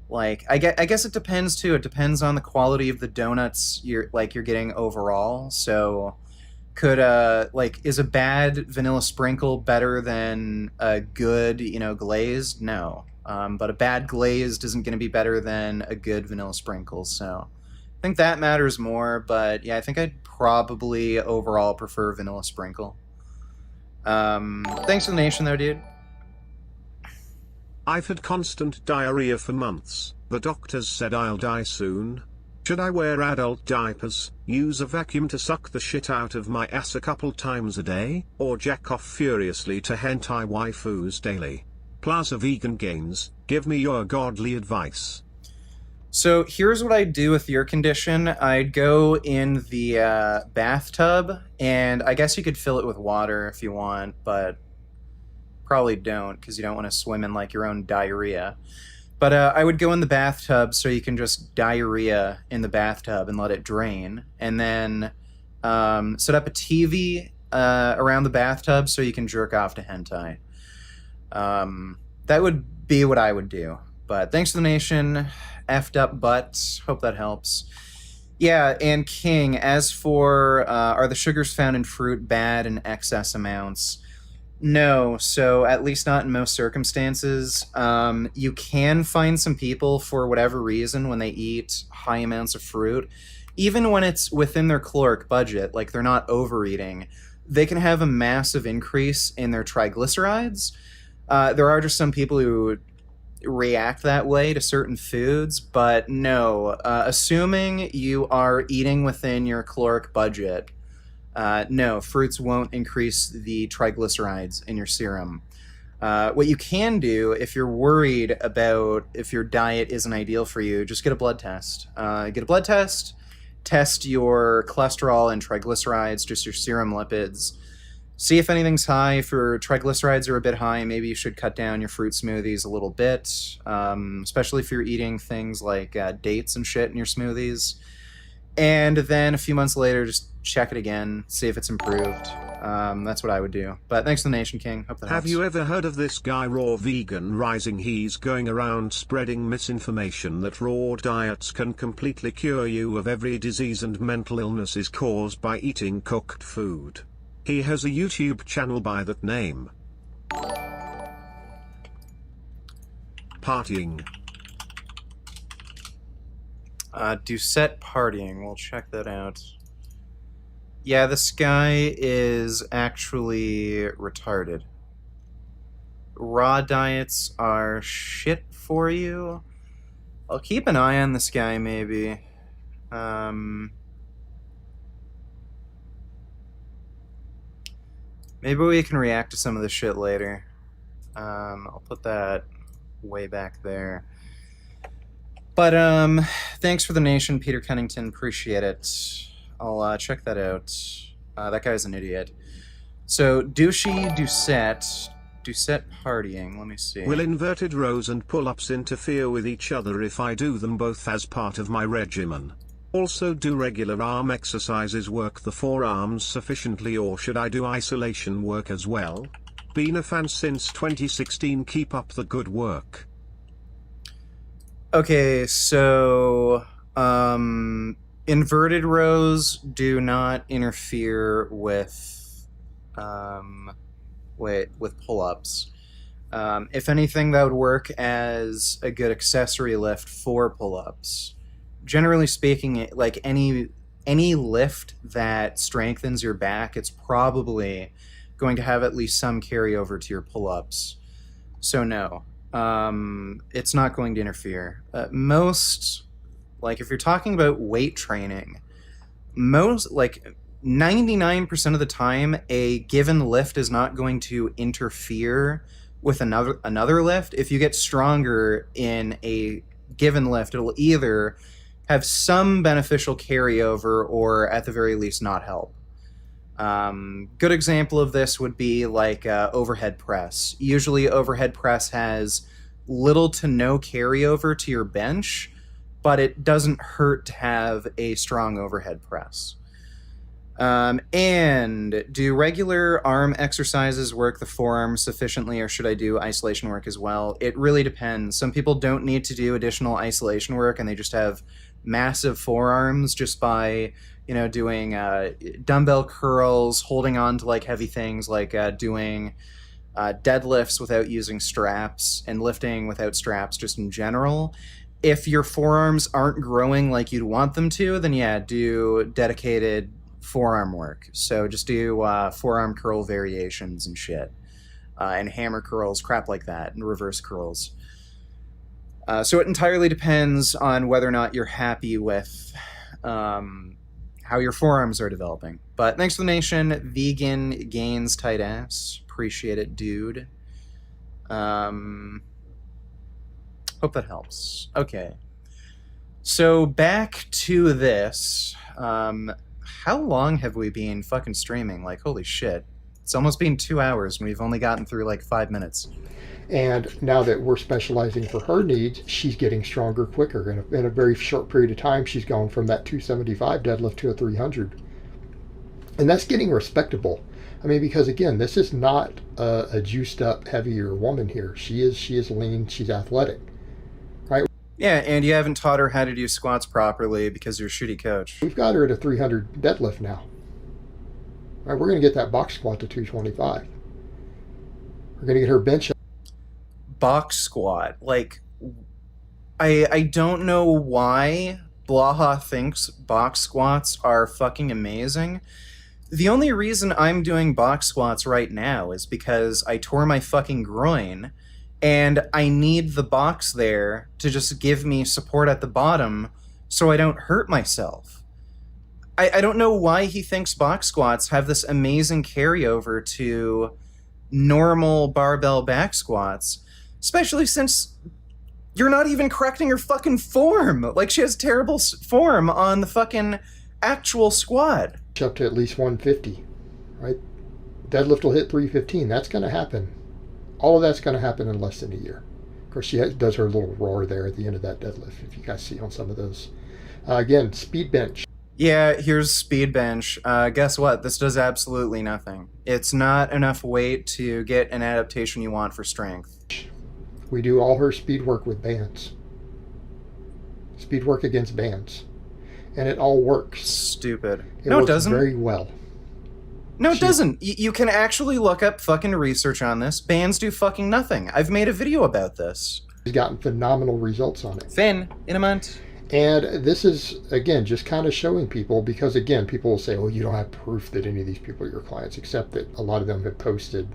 like, I guess it depends too. It depends on the quality of the donuts you're getting overall. So could is a bad vanilla sprinkle better than a good, glazed? No. But a bad glazed isn't going to be better than a good vanilla sprinkle. So I think that matters more. But yeah, I think I'd probably overall prefer vanilla sprinkle. Thanks for the nation, though, dude.
I've had constant diarrhea for months. The doctors said I'll die soon. Should I wear adult diapers, use a vacuum to suck the shit out of my ass a couple times a day, or jack off furiously to hentai waifus daily? Plaza Vegan Gains, give me your godly advice.
So here's what I'd do with your condition. I'd go in the bathtub, and I guess you could fill it with water if you want, but probably don't, because you don't want to swim in your own diarrhea. But I would go in the bathtub so you can just diarrhea in the bathtub and let it drain, and then set up a TV around the bathtub so you can jerk off to hentai. That would be what I would do. But thanks to the nation, effed up butt. Hope that helps. Yeah, and King, as for are the sugars found in fruit bad in excess amounts? No, so at least not in most circumstances. You can find some people, for whatever reason, when they eat high amounts of fruit, even when it's within their caloric budget, like they're not overeating, they can have a massive increase in their triglycerides. There are just some people who react that way to certain foods, but no, assuming you are eating within your caloric budget, no, fruits won't increase the triglycerides in your serum. What you can do, if you're worried about if your diet isn't ideal for you, just get a blood test. Get a blood test, test your cholesterol and triglycerides, just your serum lipids. See if anything's high. If your triglycerides are a bit high, maybe you should cut down your fruit smoothies a little bit, especially if you're eating things like dates and shit in your smoothies. And then a few months later, just check it again, see if it's improved. That's what I would do. But thanks to the Nation King. Hope that
Have
helps.
you ever heard of this guy Raw Vegan Rising? He's going around spreading misinformation that raw diets can completely cure you of every disease and mental illness is caused by eating cooked food. He has a YouTube channel by that name. Partying.
Doucette Partying. We'll check that out. Yeah, this guy is actually retarded. Raw diets are shit for you. I'll keep an eye on this guy, maybe. Maybe we can react to some of the shit later. I'll put that way back there. But thanks for the nation, Peter Cunnington. Appreciate it. I'll check that out. That guy's an idiot. So, Doucette Partying. Let me see.
Will inverted rows and pull-ups interfere with each other if I do them both as part of my regimen? Also, do regular arm exercises work the forearms sufficiently, or should I do isolation work as well? Been a fan since 2016. Keep up the good work.
Okay, so inverted rows do not interfere um, with pull-ups. If anything, that would work as a good accessory lift for pull-ups. Generally speaking, like any lift that strengthens your back, it's probably going to have at least some carryover to your pull-ups. So no, it's not going to interfere. Most, like if you're talking about weight training, most like 99% of the time a given lift is not going to interfere with another lift. If you get stronger in a given lift, it'll either have some beneficial carryover or at the very least not help. Good example of this would be like overhead press. Usually overhead press has little to no carryover to your bench, but it doesn't hurt to have a strong overhead press. And do regular arm exercises work the forearm sufficiently, or should I do isolation work as well? It really depends. Some people don't need to do additional isolation work, and they just have massive forearms just by, doing dumbbell curls, holding on to like heavy things, like doing deadlifts without using straps, and lifting without straps just in general. If your forearms aren't growing like you'd want them to, then yeah, do dedicated forearm work. So just do forearm curl variations and shit, and hammer curls, crap like that, and reverse curls. So it entirely depends on whether or not you're happy with how your forearms are developing. But thanks for the nation, vegan gains tight ass. Appreciate it, dude. Hope that helps. Okay. So back to this. How long have we been fucking streaming? Like, holy shit. It's almost been 2 hours and we've only gotten through like 5 minutes.
And now that we're specializing for her needs, she's getting stronger quicker. In a very short period of time, she's gone from that 275 deadlift to a 300. And that's getting respectable. I mean, because again, this is not a juiced up, heavier woman here. She is lean, she's athletic. Right?
Yeah, and you haven't taught her how to do squats properly because you're a shitty coach.
We've got her at a 300 deadlift now. Right, we're going to get that box squat to 225. We're going to get her bench
box squat. Like, I don't know why Blaha thinks box squats are fucking amazing. The only reason I'm doing box squats right now is because I tore my fucking groin, and I need the box there to just give me support at the bottom so I don't hurt myself. I don't know why he thinks box squats have this amazing carryover to normal barbell back squats, especially since you're not even correcting her fucking form. Like, she has terrible form on the fucking actual squat.
Up to at least 150, right? Deadlift will hit 315. That's going to happen. All of that's going to happen in less than a year. Of course, she does her little roar there at the end of that deadlift, if you guys see on some of those. Again, speed bench.
Yeah, here's speed bench. Guess what? This does absolutely nothing. It's not enough weight to get an adaptation you want for strength.
We do all her speed work with bands. Speed work against bands. And it all works.
Stupid.
It
no,
works
it doesn't.
Very well.
No, it doesn't. You can actually look up fucking research on this. Bands do fucking nothing. I've made a video about this.
She's gotten phenomenal results on it.
Finn, in a month.
And this is, again, just kind of showing people, because, again, people will say, oh, you don't have proof that any of these people are your clients, except that a lot of them have posted.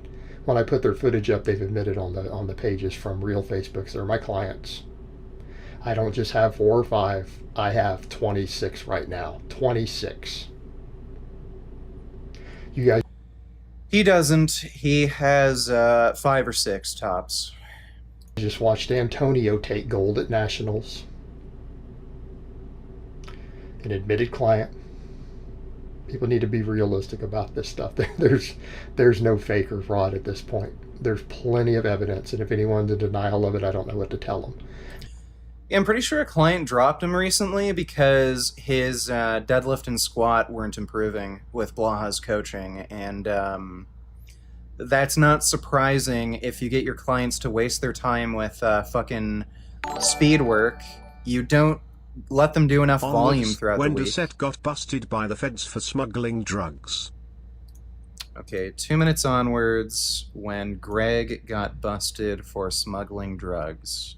When I put their footage up, they've admitted on the pages from real Facebooks, they're my clients. I don't just have 4 or 5. I have 26 right now. 26. You guys?
He doesn't. He has 5 or 6 tops.
Just watched Antonio take gold at Nationals. An admitted client. People need to be realistic about this stuff. There's no fake or fraud at this point. There's plenty of evidence, and if anyone's in denial of it, I don't know what to tell them.
I'm pretty sure a client dropped him recently because his deadlift and squat weren't improving with Blaha's coaching, and that's not surprising if you get your clients to waste their time with fucking speed work. You don't let them do enough volume
Onwards,
throughout
when
the week.
Doucette got busted by the feds for smuggling drugs.
Okay, 2 minutes onwards, when Greg got busted for smuggling drugs.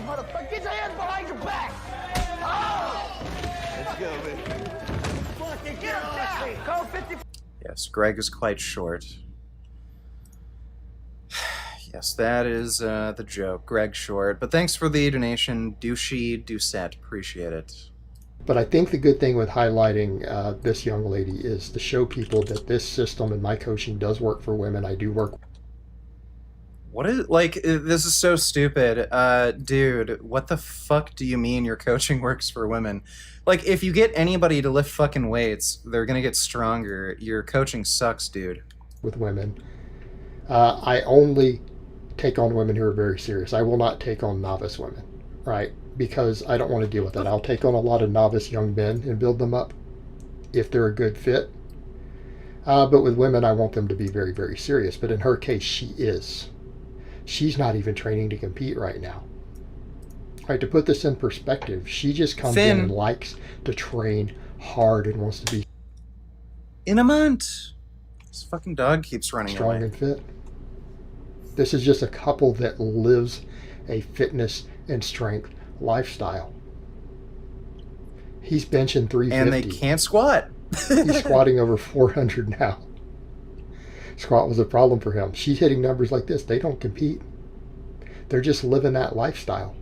Motherfucker, get your hands behind your back! Let's go, man. Fucking get him down! Code 50.
Yes, Greg is quite short. Yes, that is the joke. Greg short. But thanks for the donation, Doucette. Appreciate it.
But I think the good thing with highlighting this young lady is to show people that this system and my coaching does work for women. I do work.
What is, like, this is so stupid. Dude, what the fuck do you mean your coaching works for women? Like, if you get anybody to lift fucking weights, they're gonna get stronger. Your coaching sucks, dude.
With women. I only take on women who are very serious. I will not take on novice women, right? Because I don't want to deal with that. I'll take on a lot of novice young men and build them up if they're a good fit. But with women, I want them to be very, very serious. But in her case, she is. She's not even training to compete right now. Right, to put this in perspective, she just comes in and likes to train hard and wants to be
in a month. This fucking dog keeps running
strong
away.
and fit. This is just a couple that lives a fitness and strength lifestyle. He's benching 350.
And they can't squat.
He's squatting over 400 now. Squat was a problem for him. She's hitting numbers like this. They don't compete. They're just living that lifestyle.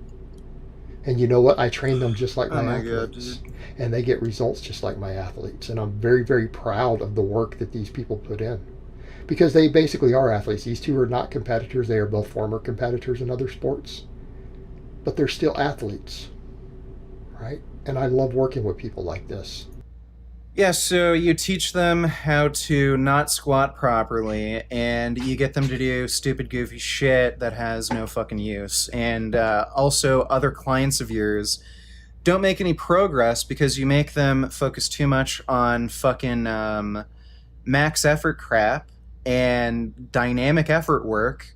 And you know what? I train them just like my athletes. God, and they get results just like my athletes. And I'm very, very proud of the work that these people put in. Because they basically are athletes. These two are not competitors. They are both former competitors in other sports. But they're still athletes. Right? And I love working with people like this.
Yeah, so you teach them how to not squat properly, and you get them to do stupid, goofy shit that has no fucking use. And also, other clients of yours don't make any progress because you make them focus too much on fucking max effort crap and dynamic effort work,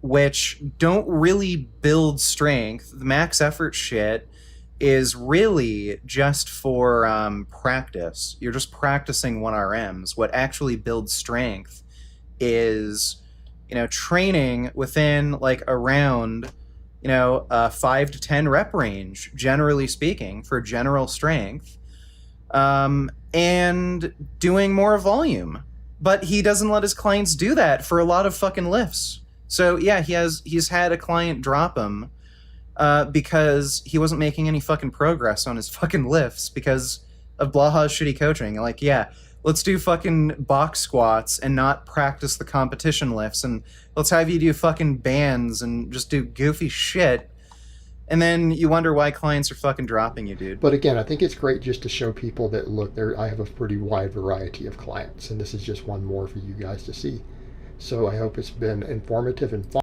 which don't really build strength. The max effort shit is really just for practice. You're just practicing 1RMs. What actually builds strength is, training within like around, 5 to 10 rep range, generally speaking, for general strength, and doing more volume. But he doesn't let his clients do that for a lot of fucking lifts. So yeah, he's had a client drop him because he wasn't making any fucking progress on his fucking lifts because of Blaha's shitty coaching. Like, yeah, let's do fucking box squats and not practice the competition lifts, and let's have you do fucking bands and just do goofy shit. And then you wonder why clients are fucking dropping you, dude.
But again, I think it's great just to show people that, look, I have a pretty wide variety of clients, and this is just one more for you guys to see. So I hope it's been informative and fun.